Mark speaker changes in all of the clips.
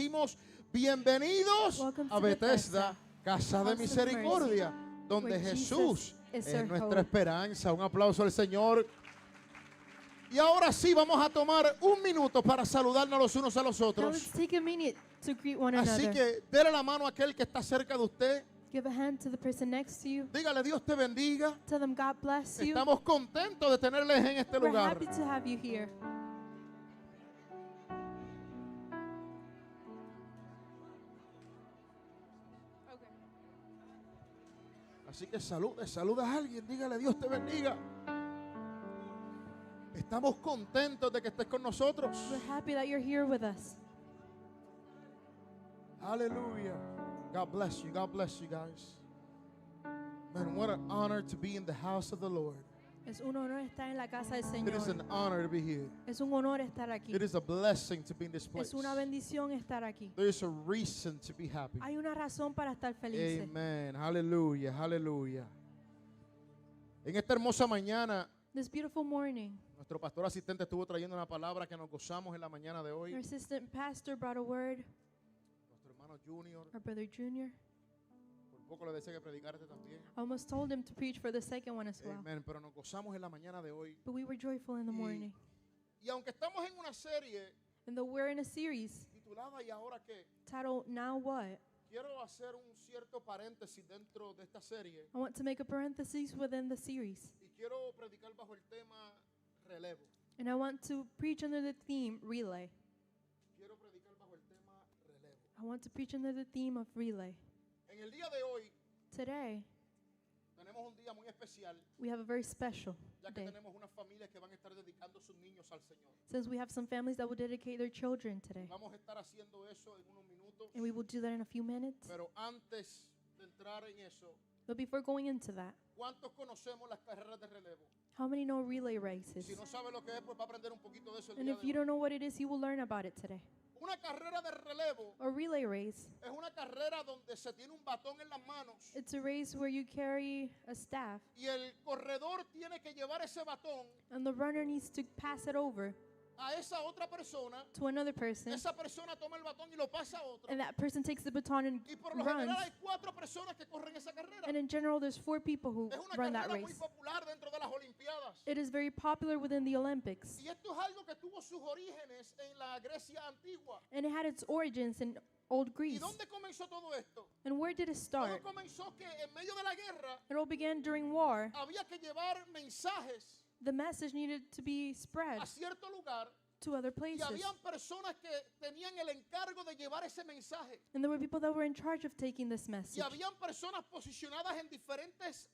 Speaker 1: Decimos bienvenidos
Speaker 2: Welcome to
Speaker 1: a Bethesda,
Speaker 2: Bethesda,
Speaker 1: Casa de
Speaker 2: House of
Speaker 1: Misericordia,
Speaker 2: Mercy,
Speaker 1: donde
Speaker 2: where
Speaker 1: Jesús
Speaker 2: Jesus is
Speaker 1: es
Speaker 2: our
Speaker 1: nuestra
Speaker 2: hope.
Speaker 1: esperanza. Un aplauso al Señor. Y ahora sí vamos a tomar un minuto para saludarnos los unos a los
Speaker 2: Now
Speaker 1: otros.
Speaker 2: let's take a minute to greet one
Speaker 1: Así
Speaker 2: another.
Speaker 1: que dele la mano a aquel que está cerca de usted.
Speaker 2: Give a hand to the person next to you.
Speaker 1: Dígale, Dios te bendiga.
Speaker 2: Tell them God bless you.
Speaker 1: Estamos contentos de tenerles en este
Speaker 2: We're
Speaker 1: lugar.
Speaker 2: happy to have you here.
Speaker 1: Así que saluda a alguien, dígale, Dios te bendiga. Estamos contentos de que estés con nosotros.
Speaker 2: We're happy that you're here with us.
Speaker 1: Hallelujah. God bless you. God bless you guys. Man, what an honor to be in the house of the Lord.
Speaker 2: Es un honor estar en la casa del
Speaker 1: It is
Speaker 2: Señor.
Speaker 1: an honor to be here.
Speaker 2: Es un honor estar aquí.
Speaker 1: It is a blessing to be in this place.
Speaker 2: Es una bendición estar aquí.
Speaker 1: There is a reason to be happy.
Speaker 2: Hay una razón para estar felices.
Speaker 1: Amen. Hallelujah. Hallelujah. En esta hermosa mañana,
Speaker 2: This beautiful morning,
Speaker 1: nuestro pastor asistente estuvo trayendo una palabra que nos gozamos en la mañana de hoy.
Speaker 2: our assistant pastor brought a word.
Speaker 1: Nuestro hermano Junior,
Speaker 2: Our brother Junior.
Speaker 1: por poco le decía que predicarte también.
Speaker 2: I almost told him to preach for the second one as well.
Speaker 1: Amen. Pero nos gozamos en la mañana de hoy.
Speaker 2: But we were joyful in the morning.
Speaker 1: Y aunque estamos en una serie
Speaker 2: And though we're in a series
Speaker 1: titulada ¿Y ahora qué?
Speaker 2: titled Now What?
Speaker 1: Quiero hacer un cierto paréntesis dentro de esta serie
Speaker 2: I want to make a parenthesis within the series.
Speaker 1: y quiero predicar bajo el tema relevo.
Speaker 2: And I want to preach under the theme relay.
Speaker 1: Quiero predicar bajo el tema relevo.
Speaker 2: I want to preach under the theme of relay.
Speaker 1: En el día de hoy
Speaker 2: Today,
Speaker 1: tenemos un día muy especial,
Speaker 2: we have a very special
Speaker 1: ya que
Speaker 2: day.
Speaker 1: tenemos unas familias que van a estar dedicando sus niños al Señor.
Speaker 2: Since we have some families that will dedicate their children today.
Speaker 1: Vamos a estar haciendo eso en unos minutos,
Speaker 2: And we will do that in a few minutes.
Speaker 1: pero antes de entrar en eso,
Speaker 2: But before going into that,
Speaker 1: ¿cuántos conocemos las carreras de relevo?
Speaker 2: how many know relay races?
Speaker 1: Si no sabe lo que es, pues va a aprender un poquito de eso el
Speaker 2: And
Speaker 1: día
Speaker 2: if
Speaker 1: de
Speaker 2: you
Speaker 1: hoy.
Speaker 2: don't know what it is, you will learn about it today.
Speaker 1: Una carrera de relevo
Speaker 2: A relay race,
Speaker 1: es una carrera donde se tiene un batón en las manos
Speaker 2: it's a race where you carry a staff
Speaker 1: y el corredor tiene que llevar ese batón
Speaker 2: and the runner needs to pass it over
Speaker 1: a esa otra persona.
Speaker 2: to another person.
Speaker 1: Esa persona toma el batón y lo pasa a otro.
Speaker 2: And that person takes the baton and
Speaker 1: Y por lo general
Speaker 2: runs.
Speaker 1: hay 4 personas que corren esa carrera.
Speaker 2: And in general, there's 4 people who
Speaker 1: Es una
Speaker 2: run that
Speaker 1: carrera muy
Speaker 2: race.
Speaker 1: popular dentro de las Olimpiadas.
Speaker 2: It is very popular within the Olympics.
Speaker 1: Y esto es algo que tuvo sus orígenes en la Grecia antigua.
Speaker 2: And it had its origins in old
Speaker 1: ¿Y
Speaker 2: Greece.
Speaker 1: dónde comenzó todo esto?
Speaker 2: And where did it
Speaker 1: Todo
Speaker 2: start?
Speaker 1: comenzó que en medio de la guerra
Speaker 2: It all began during war.
Speaker 1: había que llevar mensajes
Speaker 2: The message needed to be spread
Speaker 1: a cierto lugar
Speaker 2: to other
Speaker 1: y
Speaker 2: places.
Speaker 1: habían personas que tenían el encargo de llevar ese mensaje.
Speaker 2: And there were people that were in charge of taking this
Speaker 1: Y
Speaker 2: message.
Speaker 1: habían personas posicionadas en diferentes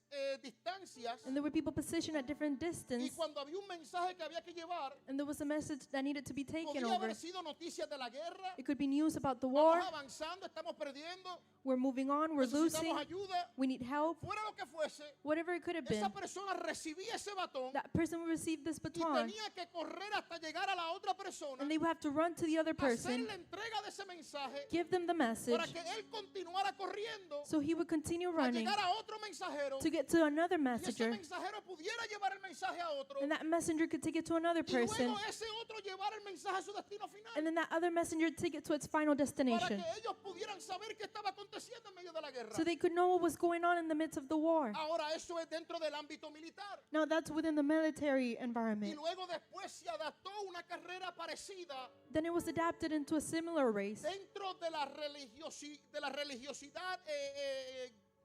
Speaker 1: distancias.
Speaker 2: And there were people positioned at different
Speaker 1: Y
Speaker 2: distance.
Speaker 1: cuando había un mensaje que había que llevar,
Speaker 2: And there was a message that needed to be taken
Speaker 1: podía
Speaker 2: over.
Speaker 1: haber sido noticias de la guerra.
Speaker 2: It could be news about the war.
Speaker 1: Vamos avanzando, estamos perdiendo,
Speaker 2: We're moving on. We're losing.
Speaker 1: necesitamos ayuda.
Speaker 2: We need help.
Speaker 1: Fuera lo que fuese,
Speaker 2: Whatever it could have
Speaker 1: esa
Speaker 2: been.
Speaker 1: persona recibía ese batón
Speaker 2: That person would receive this
Speaker 1: y
Speaker 2: baton.
Speaker 1: tenía que correr hasta llegar a la otra persona,
Speaker 2: And they would have to run to the other
Speaker 1: hacer
Speaker 2: person,
Speaker 1: la entrega de ese mensaje
Speaker 2: give them the
Speaker 1: para
Speaker 2: message,
Speaker 1: que él continuara corriendo
Speaker 2: so he would continue
Speaker 1: a
Speaker 2: running
Speaker 1: llegar a otro mensajero
Speaker 2: to get to another
Speaker 1: y ese
Speaker 2: messenger.
Speaker 1: mensajero pudiera llevar el mensaje a otro
Speaker 2: And that messenger could take it to another
Speaker 1: y
Speaker 2: person.
Speaker 1: luego ese otro llevar el mensaje a su destino final
Speaker 2: And then that other messenger take it to its final
Speaker 1: para
Speaker 2: destination.
Speaker 1: que ellos pudieran saber qué estaba aconteciendo en medio de la guerra.
Speaker 2: So they could know what was going on in the midst of the war.
Speaker 1: Ahora eso es dentro del ámbito militar.
Speaker 2: Now that's within the military
Speaker 1: Y
Speaker 2: environment.
Speaker 1: luego después se adaptó una carrera parecida
Speaker 2: Then it was adapted into a similar race
Speaker 1: dentro de la, religiosidad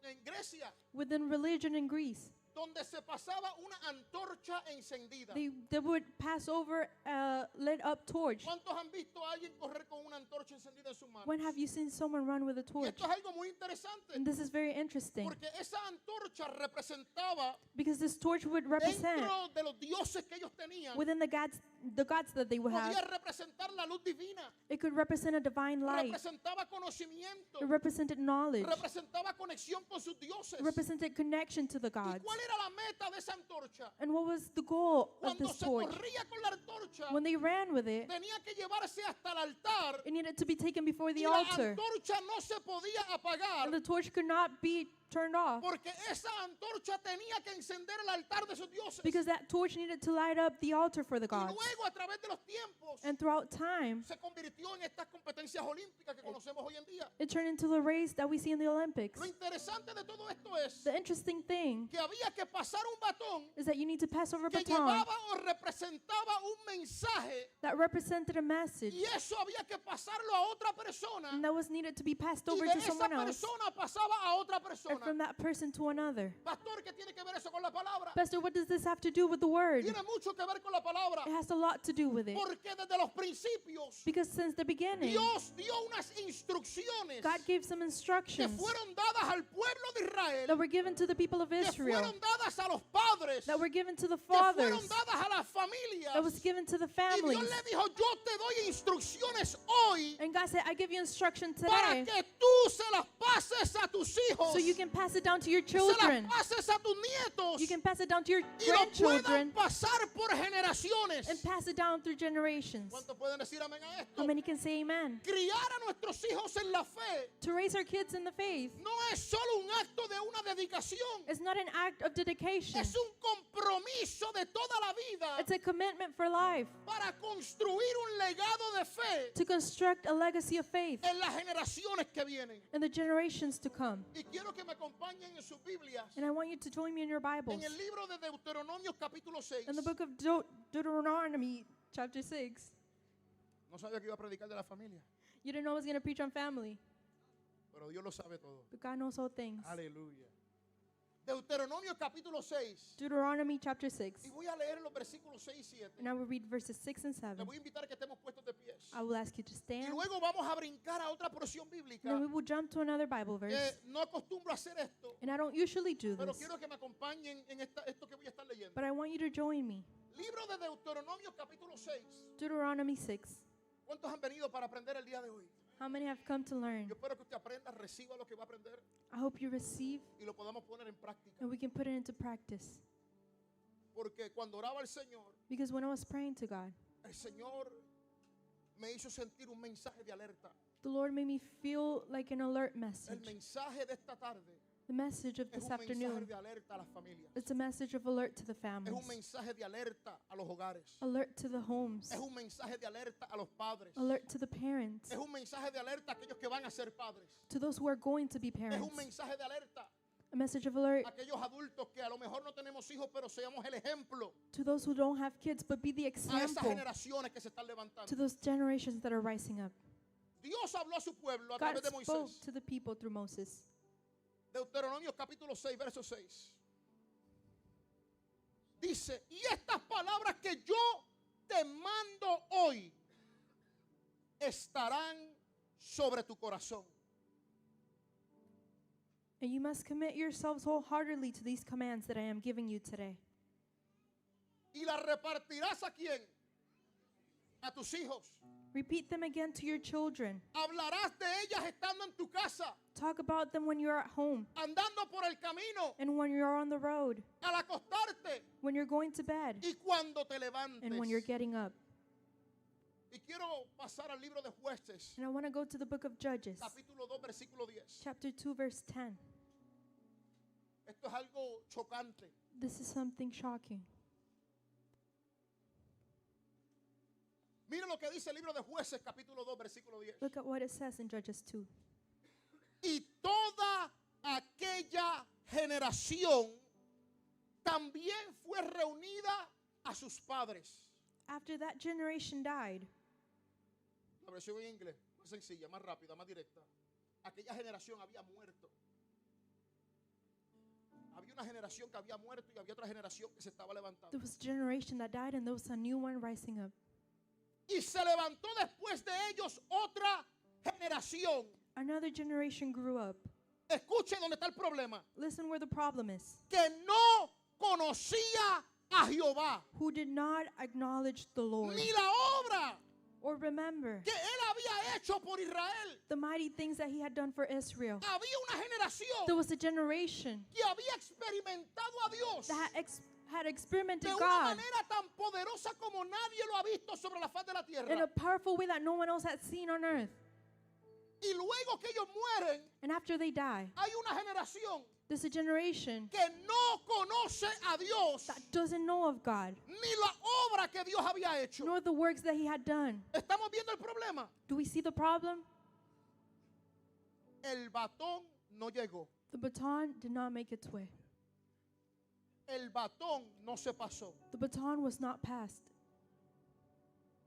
Speaker 1: en Grecia,
Speaker 2: within religion in Greece.
Speaker 1: donde se pasaba una antorcha encendida.
Speaker 2: They would pass over a lit up torch.
Speaker 1: ¿Cuántos han visto a alguien correr con una antorcha encendida en sus manos?
Speaker 2: When have you seen someone run with a
Speaker 1: Y
Speaker 2: torch?
Speaker 1: esto es algo muy interesante,
Speaker 2: And this is very interesting
Speaker 1: porque esa antorcha representaba
Speaker 2: because this torch would represent
Speaker 1: dentro de los dioses que ellos tenían,
Speaker 2: within the gods that they would
Speaker 1: podía
Speaker 2: have.
Speaker 1: representar la luz divina,
Speaker 2: It could represent a divine light.
Speaker 1: representaba conocimiento,
Speaker 2: It represented knowledge.
Speaker 1: representaba conexión con sus dioses.
Speaker 2: It represented connection to the
Speaker 1: ¿Y
Speaker 2: gods.
Speaker 1: cuál era la meta de esa antorcha?
Speaker 2: And what was the goal of
Speaker 1: Cuando
Speaker 2: this
Speaker 1: se
Speaker 2: torch?
Speaker 1: corría con la antorcha,
Speaker 2: When they ran with it,
Speaker 1: tenía que llevarse hasta el altar
Speaker 2: it needed to be taken before
Speaker 1: y
Speaker 2: the
Speaker 1: la
Speaker 2: altar.
Speaker 1: antorcha no se podía
Speaker 2: And
Speaker 1: apagar
Speaker 2: the torch could not be turned off
Speaker 1: Porque esa antorcha tenía que encender el altar de sus dioses.
Speaker 2: because that torch needed to light up the altar for the
Speaker 1: Y
Speaker 2: gods.
Speaker 1: luego a través de los tiempos
Speaker 2: And throughout time,
Speaker 1: se convirtió en estas competencias olímpicas que conocemos hoy en día.
Speaker 2: it turned into the race that we see in the Olympics.
Speaker 1: Lo interesante de todo esto es
Speaker 2: The interesting thing
Speaker 1: que había que pasar un batón
Speaker 2: is that you need to pass over a
Speaker 1: que
Speaker 2: baton
Speaker 1: llevaba o representaba un mensaje
Speaker 2: that represented a message
Speaker 1: y eso había que pasarlo a otra persona
Speaker 2: and that was needed to be passed
Speaker 1: y
Speaker 2: over
Speaker 1: de
Speaker 2: to
Speaker 1: esa
Speaker 2: someone else
Speaker 1: persona pasaba a otra
Speaker 2: or
Speaker 1: persona.
Speaker 2: from that person to another.
Speaker 1: Pastor, ¿qué tiene que ver eso con la palabra?
Speaker 2: Pastor, what does this have to do with the word?
Speaker 1: Tiene mucho que ver con la palabra
Speaker 2: It has a lot to do with it.
Speaker 1: porque desde los principios
Speaker 2: Because since the beginning,
Speaker 1: Dios dio unas instrucciones
Speaker 2: God gave some
Speaker 1: que
Speaker 2: instructions
Speaker 1: fueron dadas al pueblo de Israel,
Speaker 2: that were given to the people of
Speaker 1: que
Speaker 2: Israel,
Speaker 1: fueron dadas a los padres,
Speaker 2: that were given to the
Speaker 1: que fueron
Speaker 2: fathers,
Speaker 1: dadas a las familias.
Speaker 2: that was given to the
Speaker 1: Y Dios
Speaker 2: families.
Speaker 1: le dijo, yo te doy instrucciones hoy
Speaker 2: And God said, I give you instruction
Speaker 1: para
Speaker 2: today
Speaker 1: que tú se las pases a tus hijos,
Speaker 2: so you can pass it down to your
Speaker 1: se las
Speaker 2: children.
Speaker 1: pases a tus nietos
Speaker 2: You can pass it down to your
Speaker 1: y lo puedan
Speaker 2: grandchildren
Speaker 1: pasar por generaciones.
Speaker 2: and pass it down through generations.
Speaker 1: ¿Cuántos pueden decir amén a esto?
Speaker 2: How many can say amen?
Speaker 1: Criar a nuestros hijos en la fe
Speaker 2: To raise our kids in the faith
Speaker 1: no es solo un acto de una dedicación,
Speaker 2: is not an act of dedication.
Speaker 1: es un compromiso de toda la vida
Speaker 2: It's a commitment for life
Speaker 1: para construir un legado de fe
Speaker 2: to construct a legacy of faith
Speaker 1: en las generaciones que vienen.
Speaker 2: in the generations to come.
Speaker 1: Y quiero que me acompañen en sus Biblias
Speaker 2: And I want you to join me in your Bibles.
Speaker 1: en el libro de Deuteronomio capítulo 6.
Speaker 2: In the book of Deuteronomy, chapter 6.
Speaker 1: No sabía que iba a predicar de la familia,
Speaker 2: You didn't know I was going to preach on family,
Speaker 1: pero Dios lo sabe todo.
Speaker 2: but God knows all things.
Speaker 1: Aleluya. Deuteronomio capítulo 6.
Speaker 2: Deuteronomy chapter 6.
Speaker 1: Y voy a leer los versículos 6 y 7.
Speaker 2: And I will read verses 6 and
Speaker 1: Le
Speaker 2: 7.
Speaker 1: voy a invitar a que estemos puestos de pies.
Speaker 2: I will ask you to
Speaker 1: Y
Speaker 2: stand.
Speaker 1: luego vamos a brincar a otra porción
Speaker 2: And
Speaker 1: bíblica.
Speaker 2: then we will jump to another Bible verse.
Speaker 1: No acostumbro a hacer esto,
Speaker 2: And I don't usually do
Speaker 1: pero
Speaker 2: this,
Speaker 1: quiero que me acompañen en esto que voy a estar leyendo.
Speaker 2: but I want you to join me.
Speaker 1: Libro de Deuteronomio capítulo 6.
Speaker 2: Deuteronomy 6.
Speaker 1: ¿Cuántos han venido para aprender el día de hoy?
Speaker 2: How many have come to learn?
Speaker 1: Yo espero que usted aprenda, reciba lo que va a aprender
Speaker 2: I hope you receive
Speaker 1: y lo podamos poner en práctica.
Speaker 2: and we can put it into practice.
Speaker 1: Porque cuando oraba al Señor,
Speaker 2: Because when I was praying to God,
Speaker 1: el Señor me hizo sentir un mensaje de alerta.
Speaker 2: the Lord made me feel like an alert
Speaker 1: El
Speaker 2: message.
Speaker 1: mensaje de esta tarde
Speaker 2: The message of
Speaker 1: es
Speaker 2: this
Speaker 1: un mensaje
Speaker 2: afternoon,
Speaker 1: de alerta a las familias.
Speaker 2: it's a message of alert to the
Speaker 1: Es
Speaker 2: families,
Speaker 1: un mensaje de alerta a los hogares.
Speaker 2: alert to the homes,
Speaker 1: Es un mensaje de alerta a los padres.
Speaker 2: alert to the parents,
Speaker 1: Es un mensaje de alerta a aquellos que van a ser padres.
Speaker 2: to those who are going to be
Speaker 1: Es
Speaker 2: parents,
Speaker 1: un mensaje de alerta
Speaker 2: a message of alert
Speaker 1: a aquellos adultos que a lo mejor no tenemos hijos, pero seamos el ejemplo
Speaker 2: to those who don't have kids, but be the
Speaker 1: a esas
Speaker 2: example
Speaker 1: generaciones que se están
Speaker 2: to
Speaker 1: levantando.
Speaker 2: those generations that are rising up.
Speaker 1: Dios habló a su pueblo a
Speaker 2: God
Speaker 1: través de
Speaker 2: spoke
Speaker 1: Moisés.
Speaker 2: to the people through Moses.
Speaker 1: Deuteronomio capítulo 6, verso 6. Dice, y estas palabras que yo te mando hoy estarán sobre tu corazón.
Speaker 2: And you must commit yourselves wholeheartedly to these commands that I am giving you today.
Speaker 1: Y las repartirás a quién? A tus hijos.
Speaker 2: Repeat them again to your children.
Speaker 1: Hablarás de ellas estando en tu casa,
Speaker 2: Talk about them when you're at home
Speaker 1: andando por el camino,
Speaker 2: and when you're on the road,
Speaker 1: al acostarte
Speaker 2: when you're going to bed,
Speaker 1: y cuando te levantes.
Speaker 2: and when you're getting up.
Speaker 1: Y quiero pasar al libro de Jueces,
Speaker 2: And I want to go to the book of Judges,
Speaker 1: capítulo 2, versículo 10.
Speaker 2: chapter 2, verse 10.
Speaker 1: Esto es algo chocante.
Speaker 2: This is something shocking.
Speaker 1: Mira lo que dice el libro de Jueces, capítulo 2, versículo 10.
Speaker 2: Look at what it says in Judges 2.
Speaker 1: Y toda aquella generación también fue reunida a sus padres.
Speaker 2: After that generation died,
Speaker 1: La versión en inglés, más sencilla, más rápida, más directa. Aquella generación había muerto. Había una generación que había muerto y había otra generación que se estaba levantando.
Speaker 2: there was a generation that died and there was a new one rising up.
Speaker 1: Y se levantó después de ellos otra generación.
Speaker 2: Another generation grew up.
Speaker 1: Escuche dónde está el problema.
Speaker 2: Listen where the problem is.
Speaker 1: Que no conocía a Jehová,
Speaker 2: Who did not acknowledge the Lord
Speaker 1: ni la obra
Speaker 2: or remember
Speaker 1: que él había hecho por Israel.
Speaker 2: the mighty things that he had done for Israel.
Speaker 1: Había una generación
Speaker 2: There was a generation
Speaker 1: que había experimentado a Dios
Speaker 2: that had experimented
Speaker 1: de una
Speaker 2: God
Speaker 1: manera tan poderosa como nadie lo ha visto sobre la faz de la
Speaker 2: in
Speaker 1: tierra.
Speaker 2: a powerful way that no one else had seen on earth.
Speaker 1: Y luego que ellos mueren,
Speaker 2: And after they die,
Speaker 1: hay una generación
Speaker 2: There's a generation
Speaker 1: que no conoce a Dios
Speaker 2: that doesn't know of God,
Speaker 1: ni la obra que Dios había hecho.
Speaker 2: nor the works that He had done.
Speaker 1: ¿Estamos viendo el problema?
Speaker 2: Do we see the problem?
Speaker 1: El batón no llegó.
Speaker 2: The baton did not make its way.
Speaker 1: El batón no se pasó.
Speaker 2: The baton was not passed.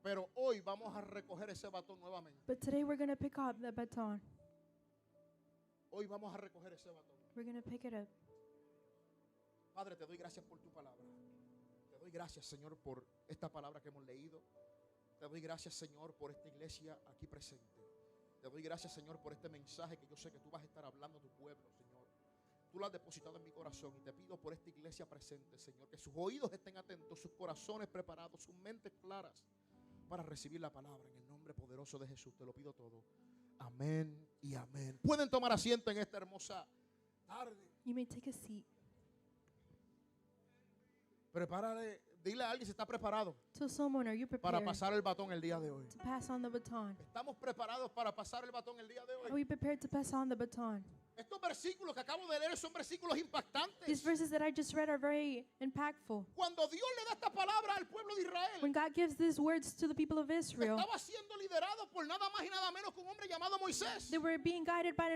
Speaker 1: Pero hoy vamos a recoger ese batón nuevamente.
Speaker 2: But today we're going to pick up the baton.
Speaker 1: Hoy vamos a recoger ese batón.
Speaker 2: We're going to pick it up.
Speaker 1: Padre, te doy gracias por tu palabra. Te doy gracias, Señor, por esta palabra que hemos leído. Te doy gracias, Señor, por esta iglesia aquí presente. Te doy gracias, Señor, por este mensaje que yo sé que tú vas a estar hablando a tu pueblo, Señor. Tú lo has depositado en mi corazón y te pido por esta iglesia presente, Señor, que sus oídos estén atentos, sus corazones preparados, sus mentes claras para recibir la palabra. En el nombre poderoso de Jesús te lo pido todo. Amén y amén. Pueden tomar asiento en esta hermosa tarde.
Speaker 2: You may take a seat.
Speaker 1: Prepárale, dile a alguien si está preparado
Speaker 2: Tell someone, are you
Speaker 1: para
Speaker 2: prepared
Speaker 1: pasar el batón el día de hoy.
Speaker 2: to pass on the baton?
Speaker 1: ¿Estamos preparados para pasar el batón el día de
Speaker 2: Are
Speaker 1: hoy?
Speaker 2: we prepared to pass on the baton?
Speaker 1: Estos versículos que acabo de leer son versículos impactantes.
Speaker 2: These verses that I just read are very impactful.
Speaker 1: Cuando Dios le da esta palabra al pueblo de
Speaker 2: When
Speaker 1: Israel,
Speaker 2: God gives these words to the people of Israel,
Speaker 1: estaba siendo liderado por nada más y nada menos que un hombre llamado Moisés.
Speaker 2: they were being guided by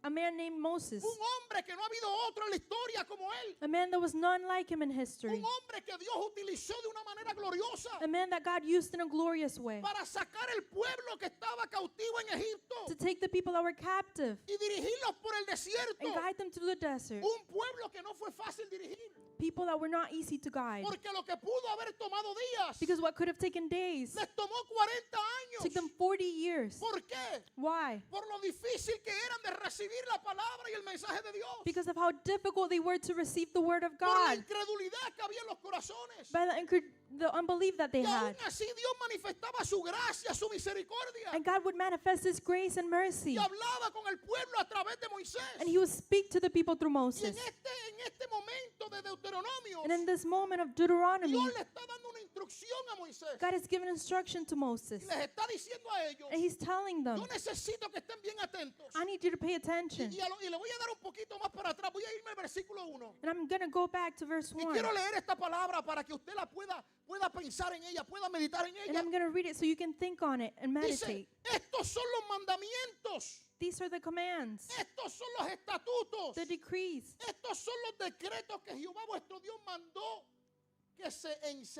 Speaker 2: a man named Moses,
Speaker 1: Un hombre que no ha habido otro en la historia como él.
Speaker 2: a man that was none like him in history,
Speaker 1: Un hombre que Dios utilizó de una manera gloriosa
Speaker 2: a man that God used in a glorious way
Speaker 1: para sacar el pueblo que estaba cautivo en Egipto
Speaker 2: to take the people that were captive
Speaker 1: y dirigirlos por el desierto.
Speaker 2: and guide them through the desert,
Speaker 1: Un pueblo que no fue fácil dirigir,
Speaker 2: people that were not easy to guide,
Speaker 1: porque lo que pudo haber tomado días
Speaker 2: because what could have taken days
Speaker 1: les tomó 40 años.
Speaker 2: took them 40 years.
Speaker 1: ¿Por qué?
Speaker 2: Why?
Speaker 1: Por lo difícil que eran de recibir la palabra y el mensaje de Dios.
Speaker 2: Because of how difficult they were to receive the word of
Speaker 1: Por la
Speaker 2: God,
Speaker 1: incredulidad que había en los corazones.
Speaker 2: by the unbelief that they
Speaker 1: Y aún
Speaker 2: had.
Speaker 1: así Dios manifestaba su gracia, su misericordia.
Speaker 2: And God would manifest His grace and mercy.
Speaker 1: Y hablaba con el pueblo a través de Moisés.
Speaker 2: And He would speak to the people through
Speaker 1: Y
Speaker 2: Moses.
Speaker 1: en este momento de Deuteronomio,
Speaker 2: And in this moment of Deuteronomy,
Speaker 1: Dios le está dando una instrucción a Moisés.
Speaker 2: God has given instruction to Moses.
Speaker 1: Y les está diciendo a ellos,
Speaker 2: And He's telling them,
Speaker 1: yo necesito que estén bien atentos.
Speaker 2: I need you to pay attention.
Speaker 1: Y le voy a dar un poquito más para atrás. Voy a irme al versículo 1.
Speaker 2: And I'm going to go back to verse
Speaker 1: Y
Speaker 2: 1.
Speaker 1: quiero leer esta palabra para que usted la pueda pensar en ella, pueda meditar en
Speaker 2: And
Speaker 1: ella.
Speaker 2: I'm going to read it so you can think on it and meditate.
Speaker 1: Dice, estos son los mandamientos,
Speaker 2: These are the commands,
Speaker 1: estos son los estatutos,
Speaker 2: the decrees,
Speaker 1: estos son los decretos que Jehová vuestro Dios mandó que se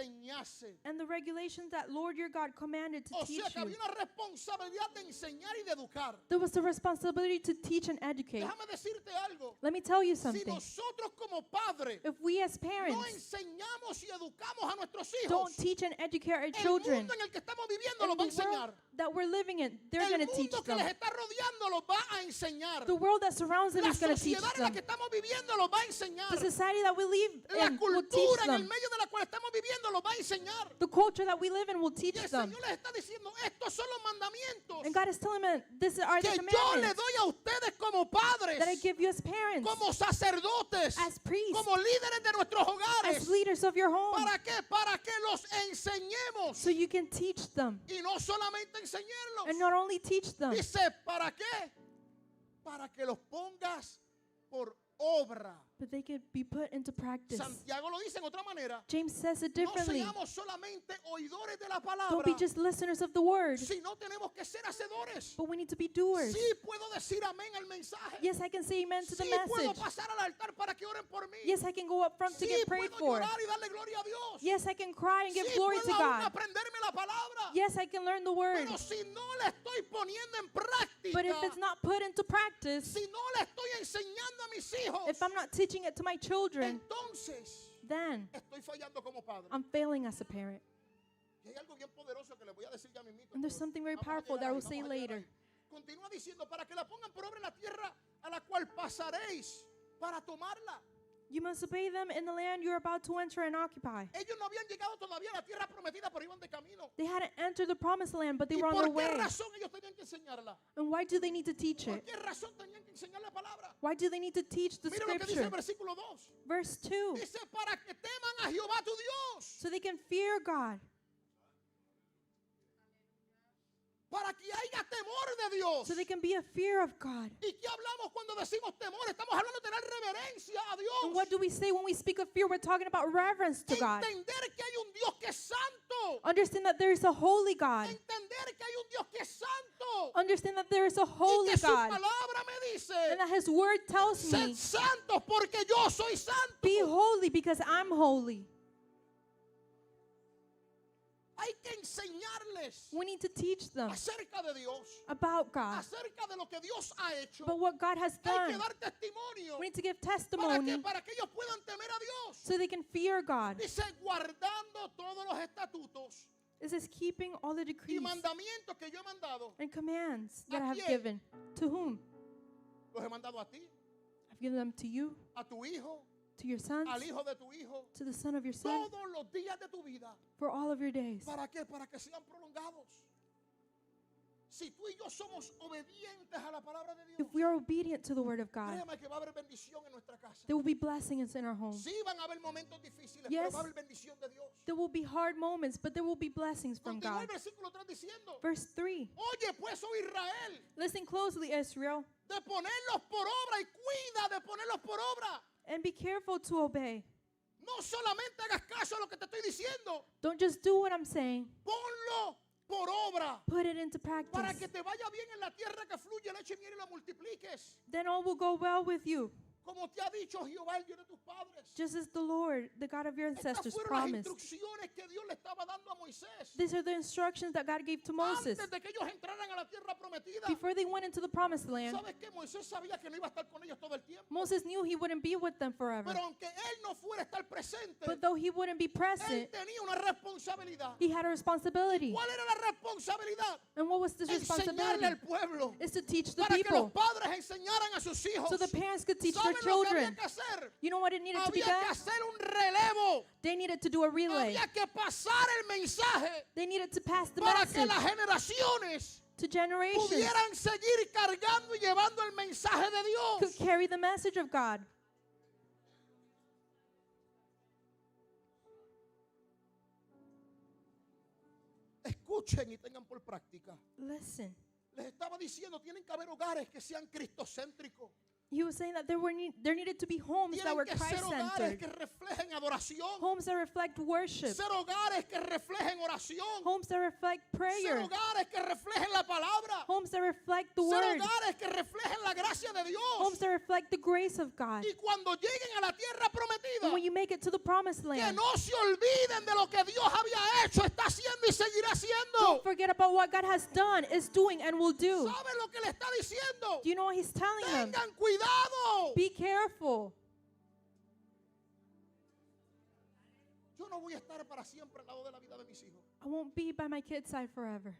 Speaker 1: enseñasen.
Speaker 2: and the regulations that Lord your God commanded to
Speaker 1: O
Speaker 2: teach
Speaker 1: sea que
Speaker 2: you.
Speaker 1: había una responsabilidad de enseñar y de educar.
Speaker 2: There was the responsibility to teach and educate.
Speaker 1: Déjame decirte algo.
Speaker 2: Let me tell you
Speaker 1: Si
Speaker 2: something.
Speaker 1: nosotros como padres
Speaker 2: If we as
Speaker 1: no
Speaker 2: parents
Speaker 1: enseñamos y educamos a nuestros hijos,
Speaker 2: don't teach and educate our
Speaker 1: el
Speaker 2: children,
Speaker 1: mundo en el que estamos viviendo
Speaker 2: in
Speaker 1: los va a
Speaker 2: the world
Speaker 1: enseñar.
Speaker 2: that we're living in, they're
Speaker 1: El
Speaker 2: going to teach
Speaker 1: mundo que
Speaker 2: them.
Speaker 1: les está rodeando los va a enseñar.
Speaker 2: The world that surrounds them
Speaker 1: La
Speaker 2: is going to teach
Speaker 1: sociedad en la
Speaker 2: them.
Speaker 1: que estamos viviendo los va a enseñar.
Speaker 2: The society that we live
Speaker 1: La
Speaker 2: in will teach
Speaker 1: cultura en el
Speaker 2: them.
Speaker 1: medio de la cual estamos viviendo los va a enseñar.
Speaker 2: The culture that we live in will teach
Speaker 1: Y el
Speaker 2: them.
Speaker 1: Señor les está diciendo, estos son los mandamientos
Speaker 2: And God is telling them, these are the
Speaker 1: que yo le
Speaker 2: commandments
Speaker 1: doy a ustedes como padres,
Speaker 2: that I give you as parents,
Speaker 1: como sacerdotes,
Speaker 2: as priests,
Speaker 1: como líderes de nuestros
Speaker 2: as
Speaker 1: hogares.
Speaker 2: leaders of your home,
Speaker 1: ¿Para qué? Para que los enseñemos.
Speaker 2: so you can teach them.
Speaker 1: Y no solamente enseñarlos.
Speaker 2: And not only teach them,
Speaker 1: Dice, ¿para qué? Para que los pongas por obra.
Speaker 2: but they can be put into practice.
Speaker 1: Santiago lo dice en otra manera.
Speaker 2: James says it
Speaker 1: No
Speaker 2: differently.
Speaker 1: seamos solamente oidores de la
Speaker 2: Don't
Speaker 1: palabra,
Speaker 2: be just listeners of the word,
Speaker 1: sino tenemos que ser hacedores.
Speaker 2: but we need to be doers.
Speaker 1: Sí puedo decir amén al mensaje.
Speaker 2: Yes, I can say amen to the
Speaker 1: Sí puedo
Speaker 2: message.
Speaker 1: pasar al altar para que oren por mí.
Speaker 2: Yes, I can go up front to
Speaker 1: Sí
Speaker 2: get prayed
Speaker 1: puedo
Speaker 2: for.
Speaker 1: llorar y darle gloria a Dios.
Speaker 2: Yes, I can cry and give
Speaker 1: Sí
Speaker 2: glory to
Speaker 1: puedo aún
Speaker 2: God.
Speaker 1: aprenderme la palabra.
Speaker 2: Yes, I can learn the word.
Speaker 1: Pero si no la estoy poniendo en práctica,
Speaker 2: But if it's not put into practice,
Speaker 1: si no la estoy enseñando a mis hijos,
Speaker 2: if I'm not teaching it to my children,
Speaker 1: entonces
Speaker 2: then
Speaker 1: estoy fallando como padre.
Speaker 2: I'm failing as a parent.
Speaker 1: Y hay algo bien poderoso que les voy a decir ya mismito.
Speaker 2: And there's something very
Speaker 1: Vamos a
Speaker 2: powerful
Speaker 1: llegar
Speaker 2: that I
Speaker 1: ahí,
Speaker 2: will say
Speaker 1: vamos a llegar
Speaker 2: later.
Speaker 1: ahí. Continúa diciendo, para que la pongan por obra en la tierra a la cual pasaréis para tomarla.
Speaker 2: You must obey them in the land you're about to enter and occupy.
Speaker 1: Ellos no habían llegado todavía a la tierra prometida, pero iban de camino.
Speaker 2: They hadn't entered the promised land, but they
Speaker 1: ¿Y
Speaker 2: were on
Speaker 1: por
Speaker 2: their
Speaker 1: qué
Speaker 2: way.
Speaker 1: razón ellos tenían que enseñarla?
Speaker 2: And why do they need to teach
Speaker 1: ¿Por
Speaker 2: it?
Speaker 1: qué razón tenían que enseñar la palabra?
Speaker 2: Why do they need to teach the
Speaker 1: Mira lo que dice el
Speaker 2: scripture?
Speaker 1: versículo 2.
Speaker 2: Verse 2.
Speaker 1: Dice, para que teman a Jehová tu Dios.
Speaker 2: So they can fear God.
Speaker 1: Para que haya temor de Dios.
Speaker 2: so they can be a fear of God.
Speaker 1: ¿Y qué hablamos cuando decimos temor? Estamos hablando de tener reverencia a Dios.
Speaker 2: And what do we say when we speak of fear? We're talking about reverence to God.
Speaker 1: Entender que hay un Dios que es santo.
Speaker 2: Understand that there is a holy God.
Speaker 1: Entender que hay un Dios que es santo.
Speaker 2: Understand that there is a
Speaker 1: Y
Speaker 2: holy
Speaker 1: que su
Speaker 2: God.
Speaker 1: palabra me dice,
Speaker 2: And that His word tells
Speaker 1: sed
Speaker 2: me,
Speaker 1: santos porque yo soy santo.
Speaker 2: be holy because I'm holy.
Speaker 1: Hay que enseñarles
Speaker 2: We need to teach them
Speaker 1: acerca de Dios,
Speaker 2: about God,
Speaker 1: acerca de lo que Dios ha hecho.
Speaker 2: about what God has
Speaker 1: Hay que
Speaker 2: done.
Speaker 1: dar testimonio.
Speaker 2: We need to give
Speaker 1: ¿Para
Speaker 2: testimony
Speaker 1: qué? Para que ellos puedan temer a Dios.
Speaker 2: so they can fear God.
Speaker 1: Dice, guardando todos los estatutos
Speaker 2: This is keeping all the
Speaker 1: y
Speaker 2: decrees
Speaker 1: mandamientos que yo he mandado.
Speaker 2: and commands that I have
Speaker 1: quién?
Speaker 2: given. To whom?
Speaker 1: Los he mandado a ti,
Speaker 2: I've given them to you,
Speaker 1: a tu hijo,
Speaker 2: to your sons,
Speaker 1: al hijo de tu hijo,
Speaker 2: to the son of your son,
Speaker 1: todos los días de tu vida.
Speaker 2: for all of your days.
Speaker 1: ¿Para qué? Para que sean prolongados. Si tú y yo somos obedientes a la palabra de Dios,
Speaker 2: If we are obedient to the word of God,
Speaker 1: créeme que va a haber bendición en nuestra casa.
Speaker 2: there will be blessings in our home.
Speaker 1: Sí van a haber momentos difíciles,
Speaker 2: Yes.
Speaker 1: pero va a haber bendición de Dios.
Speaker 2: There will be hard moments, but there will be blessings from
Speaker 1: Continúa el
Speaker 2: God.
Speaker 1: versículo 3 diciendo,
Speaker 2: Verse 3.
Speaker 1: oye pues, oh Israel,
Speaker 2: Listen closely, Israel,
Speaker 1: de ponerlos por obra y cuida de ponerlos por obra.
Speaker 2: and be careful to obey.
Speaker 1: No solamente hagas caso a lo que te estoy diciendo,
Speaker 2: Don't just do what I'm saying,
Speaker 1: ponlo por obra.
Speaker 2: put it into
Speaker 1: Para
Speaker 2: practice.
Speaker 1: que te vaya bien en la tierra que fluye leche y miel y la multipliques.
Speaker 2: Then all will go well with you,
Speaker 1: Como te ha dicho Jehová, el Dios de tus padres.
Speaker 2: just as the Lord, the God of your
Speaker 1: Estas
Speaker 2: ancestors,
Speaker 1: fueron las
Speaker 2: promised.
Speaker 1: instrucciones que Dios le estaba dando a Moisés.
Speaker 2: These are the instructions that God gave to Moses
Speaker 1: Antes de que ellos entraran a la tierra prometida.
Speaker 2: before they went into the promised land.
Speaker 1: ¿Sabes que Moisés sabía que no iba a estar con ellos todo el tiempo?
Speaker 2: Moses knew he wouldn't be with them forever.
Speaker 1: Pero aunque él no fuera a estar presente,
Speaker 2: But though he wouldn't be
Speaker 1: él
Speaker 2: present,
Speaker 1: tenía una responsabilidad.
Speaker 2: he had a responsibility.
Speaker 1: ¿Cuál era la responsabilidad?
Speaker 2: And what was this
Speaker 1: Enseñarle al
Speaker 2: responsibility?
Speaker 1: pueblo.
Speaker 2: Is to teach the
Speaker 1: Para que los
Speaker 2: people
Speaker 1: padres enseñaran a sus hijos.
Speaker 2: so the parents could teach their
Speaker 1: ¿Saben lo que había
Speaker 2: children.
Speaker 1: que hacer?
Speaker 2: You know what it needed to be
Speaker 1: Había que
Speaker 2: done?
Speaker 1: hacer un relevo.
Speaker 2: They needed to do a relay.
Speaker 1: Había que pasar el mensaje
Speaker 2: They needed to pass the
Speaker 1: para que
Speaker 2: message
Speaker 1: las generaciones
Speaker 2: to generations
Speaker 1: pudieran seguir cargando y llevando el mensaje de
Speaker 2: could
Speaker 1: Dios.
Speaker 2: carry the message of God.
Speaker 1: Escuchen y tengan por práctica.
Speaker 2: Listen,
Speaker 1: Les estaba diciendo, tienen que haber hogares que sean cristocéntricos.
Speaker 2: he was saying that there needed to be homes that
Speaker 1: Tienen
Speaker 2: were
Speaker 1: que ser hogares
Speaker 2: Christ-centered,
Speaker 1: que reflejen adoración.
Speaker 2: homes that reflect worship,
Speaker 1: Ser hogares que reflejen oración.
Speaker 2: homes that reflect
Speaker 1: Ser
Speaker 2: prayer,
Speaker 1: hogares que reflejen la palabra.
Speaker 2: homes that reflect the
Speaker 1: Ser
Speaker 2: word,
Speaker 1: hogares que reflejen la gracia de
Speaker 2: homes
Speaker 1: Dios.
Speaker 2: that reflect the grace of God.
Speaker 1: Y cuando lleguen a la tierra prometida,
Speaker 2: And when you make it to the promised
Speaker 1: que
Speaker 2: land,
Speaker 1: no se olviden de lo que Dios había hecho, está haciendo y seguirá haciendo.
Speaker 2: don't forget about what God has done, is doing, and will do.
Speaker 1: ¿Saben lo que le está diciendo?
Speaker 2: Do you know what he's telling them?
Speaker 1: Tengan cuidado.
Speaker 2: Be careful.
Speaker 1: Yo no voy a estar para siempre al lado de la vida de mis hijos.
Speaker 2: I won't be by my kid's side forever.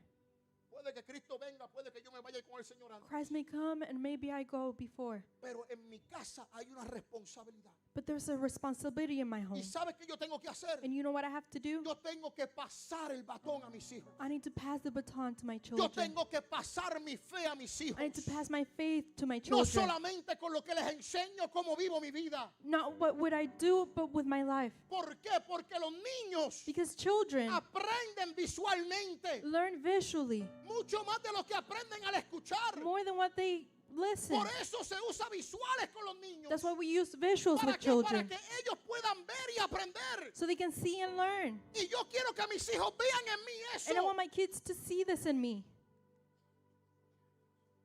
Speaker 1: Puede que Cristo venga, puede que yo me vaya con el Señor antes.
Speaker 2: Christ may come and maybe I go before.
Speaker 1: Pero en mi casa hay una responsabilidad.
Speaker 2: But there's a responsibility in my home.
Speaker 1: ¿Y sabes qué yo tengo que hacer?
Speaker 2: And you know what I have to do?
Speaker 1: Yo tengo que pasar el batón a mis hijos.
Speaker 2: I need to pass the baton to my
Speaker 1: Yo
Speaker 2: children.
Speaker 1: tengo que pasar mi fe a mis hijos.
Speaker 2: I need to pass my faith to my
Speaker 1: No
Speaker 2: children.
Speaker 1: solamente con lo que les enseño cómo vivo mi vida.
Speaker 2: Not what would I do, but with my life.
Speaker 1: ¿Por qué? Porque los niños
Speaker 2: Because children
Speaker 1: aprenden visualmente
Speaker 2: learn visually
Speaker 1: mucho más de lo que aprenden al escuchar.
Speaker 2: more than what they listen.
Speaker 1: Por eso se usa visuales con los niños.
Speaker 2: That's why we use visuals
Speaker 1: ¿Para
Speaker 2: with
Speaker 1: qué? Para
Speaker 2: children,
Speaker 1: que ellos puedan ver y aprender.
Speaker 2: so they can see and learn.
Speaker 1: Y yo quiero que mis hijos vean en mí eso.
Speaker 2: And I want my kids to see this in me.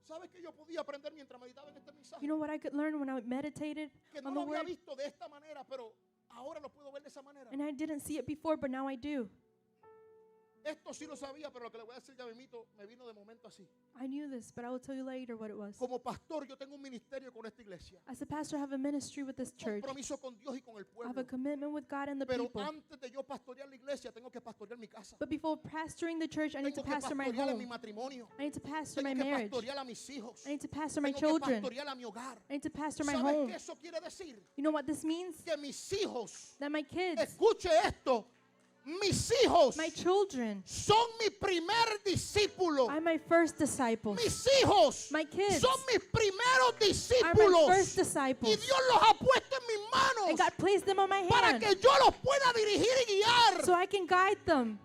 Speaker 1: ¿Sabes que yo podía aprender mientras meditaba en este mensaje?
Speaker 2: You know what I could learn when I meditated
Speaker 1: Que no
Speaker 2: on
Speaker 1: lo
Speaker 2: the
Speaker 1: había
Speaker 2: word?
Speaker 1: visto de esta manera, pero ahora lo puedo ver de esa manera.
Speaker 2: And I didn't see it before, but now I do.
Speaker 1: Esto sí lo sabía, pero lo que le voy a decir ya me vino de momento así.
Speaker 2: I knew this, but I will tell you later what it was.
Speaker 1: Como pastor, yo tengo un ministerio con esta iglesia.
Speaker 2: As a pastor, I have a ministry with this church.
Speaker 1: Compromiso con Dios y con el
Speaker 2: I have a
Speaker 1: pueblo.
Speaker 2: commitment with God and the
Speaker 1: Pero
Speaker 2: people.
Speaker 1: antes de yo pastorear la iglesia, tengo que pastorear mi casa.
Speaker 2: But before pastoring the church, I need to
Speaker 1: Tengo que
Speaker 2: pastor my
Speaker 1: pastorear a mi
Speaker 2: home.
Speaker 1: matrimonio.
Speaker 2: I need to pastor
Speaker 1: Tengo
Speaker 2: my
Speaker 1: que
Speaker 2: marriage.
Speaker 1: pastorear a mis hijos.
Speaker 2: I need to pastor my
Speaker 1: Tengo que
Speaker 2: children.
Speaker 1: pastorear a mi hogar.
Speaker 2: I need to pastor my
Speaker 1: ¿Sabes
Speaker 2: home.
Speaker 1: qué eso quiere decir?
Speaker 2: You know what this means?
Speaker 1: Que mis hijos,
Speaker 2: That my kids,
Speaker 1: escuche esto, mis hijos
Speaker 2: my children,
Speaker 1: son mi primer discípulo.
Speaker 2: are my first disciples.
Speaker 1: Mis hijos
Speaker 2: My kids
Speaker 1: son mis primeros
Speaker 2: are my
Speaker 1: discípulos.
Speaker 2: first
Speaker 1: Y
Speaker 2: disciples.
Speaker 1: Dios los ha puesto en mis
Speaker 2: And
Speaker 1: manos
Speaker 2: God placed them on my
Speaker 1: para
Speaker 2: hand
Speaker 1: que yo los pueda dirigir y guiar.
Speaker 2: so I can guide them.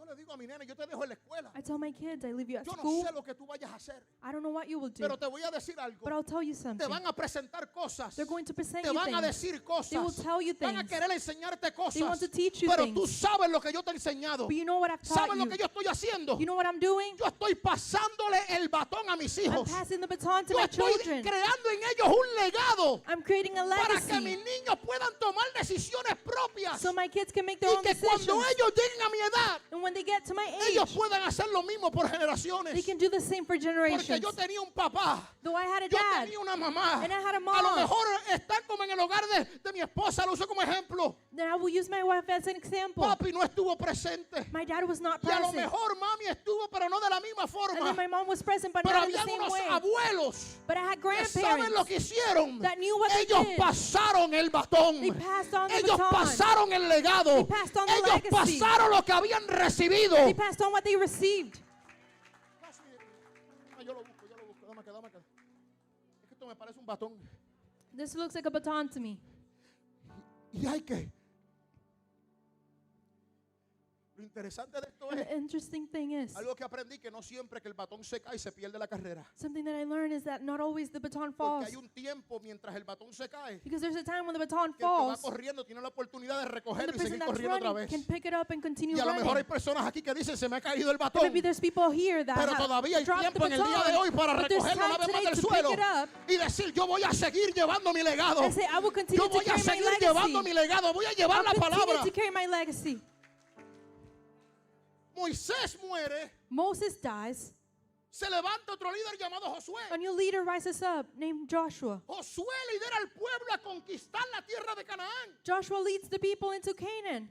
Speaker 1: Yo le digo a mi nene, yo te dejo en la escuela.
Speaker 2: I tell my kids, I leave you at
Speaker 1: Yo no
Speaker 2: school.
Speaker 1: sé lo que tú vayas a hacer,
Speaker 2: I don't know what you will do,
Speaker 1: pero te voy a decir algo.
Speaker 2: but I'll tell you
Speaker 1: Te
Speaker 2: something.
Speaker 1: van a presentar cosas.
Speaker 2: They're going to present
Speaker 1: Te
Speaker 2: you
Speaker 1: van a
Speaker 2: things.
Speaker 1: decir
Speaker 2: They will
Speaker 1: cosas.
Speaker 2: tell you
Speaker 1: Van a
Speaker 2: things.
Speaker 1: querer enseñarte
Speaker 2: They want
Speaker 1: cosas.
Speaker 2: to teach you
Speaker 1: Pero tú
Speaker 2: things.
Speaker 1: sabes lo que yo te he enseñado.
Speaker 2: But you know what I've taught
Speaker 1: ¿Sabes lo
Speaker 2: you?
Speaker 1: que yo estoy haciendo?
Speaker 2: You know what I'm doing?
Speaker 1: Yo estoy pasándole el batón a mis
Speaker 2: I'm
Speaker 1: hijos.
Speaker 2: passing the baton to
Speaker 1: Yo
Speaker 2: my
Speaker 1: estoy
Speaker 2: children.
Speaker 1: creando en ellos un legado
Speaker 2: I'm creating a
Speaker 1: para que mis
Speaker 2: legacy
Speaker 1: niños puedan tomar decisiones propias.
Speaker 2: so my kids can make their
Speaker 1: Y
Speaker 2: own
Speaker 1: que cuando
Speaker 2: decisions.
Speaker 1: ellos lleguen a mi edad,
Speaker 2: And when they get to my
Speaker 1: ellos
Speaker 2: age,
Speaker 1: puedan hacer lo mismo por
Speaker 2: they
Speaker 1: generaciones.
Speaker 2: can do the same for
Speaker 1: Porque
Speaker 2: generations.
Speaker 1: yo tenía un papá,
Speaker 2: Though I had a
Speaker 1: yo
Speaker 2: dad,
Speaker 1: tenía una mamá.
Speaker 2: and I had a
Speaker 1: A lo
Speaker 2: mom,
Speaker 1: mejor están como en el hogar de mi esposa, lo uso como ejemplo.
Speaker 2: then I will use my wife as an example.
Speaker 1: Papi no estuvo presente.
Speaker 2: My dad was not
Speaker 1: Y a lo
Speaker 2: present.
Speaker 1: mejor mami estuvo, pero no de la misma
Speaker 2: And then
Speaker 1: forma.
Speaker 2: my mom was present, but
Speaker 1: Pero
Speaker 2: not in the
Speaker 1: había
Speaker 2: same
Speaker 1: unos
Speaker 2: way.
Speaker 1: abuelos
Speaker 2: But I had
Speaker 1: que saben lo
Speaker 2: grandparents
Speaker 1: que hicieron.
Speaker 2: that knew what they
Speaker 1: Ellos
Speaker 2: did.
Speaker 1: pasaron el batón.
Speaker 2: They passed on the
Speaker 1: Ellos
Speaker 2: baton.
Speaker 1: pasaron el legado.
Speaker 2: They passed on the
Speaker 1: Ellos
Speaker 2: legacy.
Speaker 1: pasaron lo que habían recibido.
Speaker 2: They passed on what they received.
Speaker 1: Yo lo busco. Dame acá. Es que esto me parece un batón.
Speaker 2: This looks like a baton to me.
Speaker 1: Y hay que. Lo interesante de esto
Speaker 2: And
Speaker 1: es
Speaker 2: the interesting thing is,
Speaker 1: algo que aprendí, que no siempre que el batón se cae se pierde la carrera.
Speaker 2: something that I learned is that not always the baton
Speaker 1: Porque
Speaker 2: falls.
Speaker 1: hay un tiempo mientras el batón se cae
Speaker 2: Because there's a time when the baton
Speaker 1: que el que va
Speaker 2: falls,
Speaker 1: corriendo tiene la oportunidad de
Speaker 2: and
Speaker 1: recogerlo
Speaker 2: the
Speaker 1: y
Speaker 2: person
Speaker 1: seguir
Speaker 2: that's
Speaker 1: corriendo otra
Speaker 2: running
Speaker 1: vez.
Speaker 2: can pick it up and continue
Speaker 1: Y a lo mejor hay
Speaker 2: running.
Speaker 1: personas aquí que dicen se me ha caído el
Speaker 2: Or
Speaker 1: batón.
Speaker 2: maybe there's people here that
Speaker 1: Pero
Speaker 2: have
Speaker 1: todavía hay
Speaker 2: dropped the
Speaker 1: tiempo en el día de hoy
Speaker 2: baton,
Speaker 1: para
Speaker 2: but there's
Speaker 1: recogerlo una
Speaker 2: time
Speaker 1: vez más
Speaker 2: today
Speaker 1: del
Speaker 2: to
Speaker 1: suelo
Speaker 2: pick it up
Speaker 1: y decir, yo voy a seguir llevando mi legado.
Speaker 2: and say, I will continue
Speaker 1: Yo
Speaker 2: to
Speaker 1: voy a
Speaker 2: carry my
Speaker 1: seguir llevando mi
Speaker 2: legacy.
Speaker 1: legado. Voy a llevar
Speaker 2: I'll
Speaker 1: la
Speaker 2: continue
Speaker 1: palabra.
Speaker 2: to carry my legacy.
Speaker 1: Moisés muere.
Speaker 2: Moses dies.
Speaker 1: Se levanta otro líder llamado Josué.
Speaker 2: A new leader rises up named Joshua.
Speaker 1: Josué lidera al pueblo a conquistar la tierra de Canaán.
Speaker 2: Joshua leads the people into Canaan.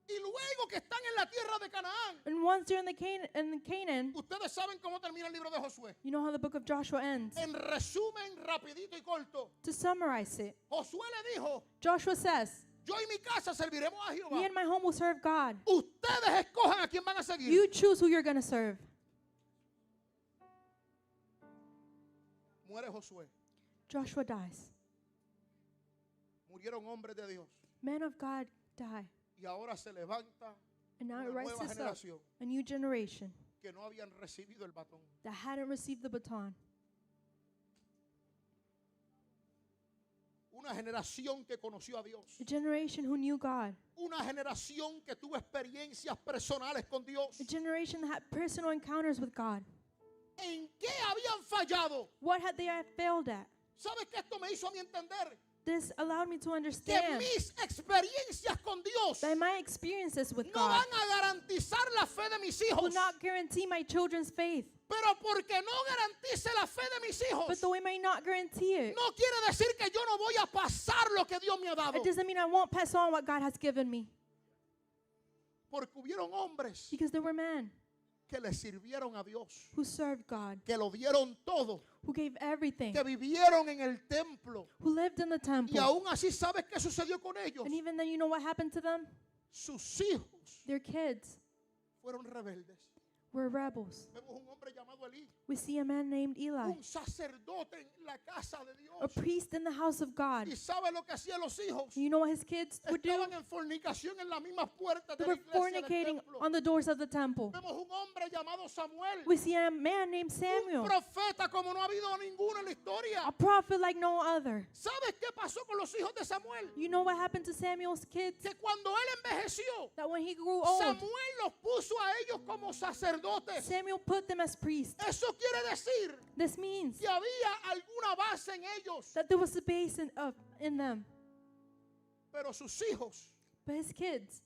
Speaker 1: Y luego que están en la tierra de Canaán,
Speaker 2: And once they're in Canaan,
Speaker 1: ustedes saben cómo termina el libro de Josué.
Speaker 2: you know how the book of Joshua ends.
Speaker 1: En resumen, rapidito y corto,
Speaker 2: To summarize it,
Speaker 1: Josué le dijo,
Speaker 2: Joshua says,
Speaker 1: yo y mi casa serviremos a
Speaker 2: me
Speaker 1: Jehová.
Speaker 2: and my home will serve God.
Speaker 1: Ustedes escojan a quién van a seguir.
Speaker 2: You choose who you're going to serve.
Speaker 1: Muere Josué.
Speaker 2: Joshua dies.
Speaker 1: Murieron hombres de Dios.
Speaker 2: Men of God die.
Speaker 1: Y ahora se levanta
Speaker 2: And now
Speaker 1: una
Speaker 2: it
Speaker 1: nueva
Speaker 2: rises up
Speaker 1: generación
Speaker 2: a new generation
Speaker 1: que no habían recibido el batón.
Speaker 2: that hadn't received the baton.
Speaker 1: Una generación que conoció a Dios.
Speaker 2: A generation who knew God.
Speaker 1: Una generación que tuvo experiencias personales con Dios.
Speaker 2: A generation that had personal encounters with God.
Speaker 1: ¿En qué habían fallado?
Speaker 2: What had they failed at?
Speaker 1: ¿Sabes qué esto me hizo a mí entender?
Speaker 2: This allowed me to
Speaker 1: Que
Speaker 2: understand
Speaker 1: mis experiencias con Dios
Speaker 2: that my experiences with
Speaker 1: no
Speaker 2: God
Speaker 1: van a garantizar la fe de mis hijos.
Speaker 2: will not guarantee my children's faith.
Speaker 1: Pero porque no garantice la fe de mis hijos,
Speaker 2: But though it may not guarantee it,
Speaker 1: no quiere decir que yo no voy a pasar lo que Dios me ha dado.
Speaker 2: it doesn't mean I won't pass on what God has given me.
Speaker 1: Porque hubieron hombres
Speaker 2: Because there were men
Speaker 1: que le sirvieron a Dios,
Speaker 2: who served God,
Speaker 1: que lo dieron todo,
Speaker 2: who gave everything,
Speaker 1: que vivieron en el templo.
Speaker 2: who lived in the
Speaker 1: Y
Speaker 2: temple.
Speaker 1: aún así, ¿sabes qué sucedió con ellos?
Speaker 2: And even then, you know what happened to them?
Speaker 1: Sus hijos
Speaker 2: Their kids
Speaker 1: fueron rebeldes.
Speaker 2: were rebels.
Speaker 1: Vemos un hombre llamado Elí,
Speaker 2: We see a man named Eli,
Speaker 1: un sacerdote en la casa de Dios.
Speaker 2: a priest in the house of God.
Speaker 1: ¿Y sabe lo que hacían los hijos?
Speaker 2: You know what his kids would do?
Speaker 1: Estaban en fornicación en las mismas puertas
Speaker 2: They
Speaker 1: de la
Speaker 2: were
Speaker 1: iglesia del
Speaker 2: fornicating
Speaker 1: templo.
Speaker 2: on the doors of the temple.
Speaker 1: Vemos un hombre llamado Samuel,
Speaker 2: We see a man named
Speaker 1: un
Speaker 2: Samuel,
Speaker 1: profeta como no ha habido ninguno en la historia.
Speaker 2: a prophet like no other.
Speaker 1: ¿Sabes qué pasó con los hijos de Samuel?
Speaker 2: You know what happened to Samuel's kids?
Speaker 1: Que cuando él envejeció,
Speaker 2: That when he grew old,
Speaker 1: Samuel los puso a ellos como sacerdotes.
Speaker 2: Samuel put them as priests.
Speaker 1: Eso quiere decir
Speaker 2: This means
Speaker 1: que había alguna base en ellos,
Speaker 2: that there was a base in them.
Speaker 1: pero sus hijos
Speaker 2: But his kids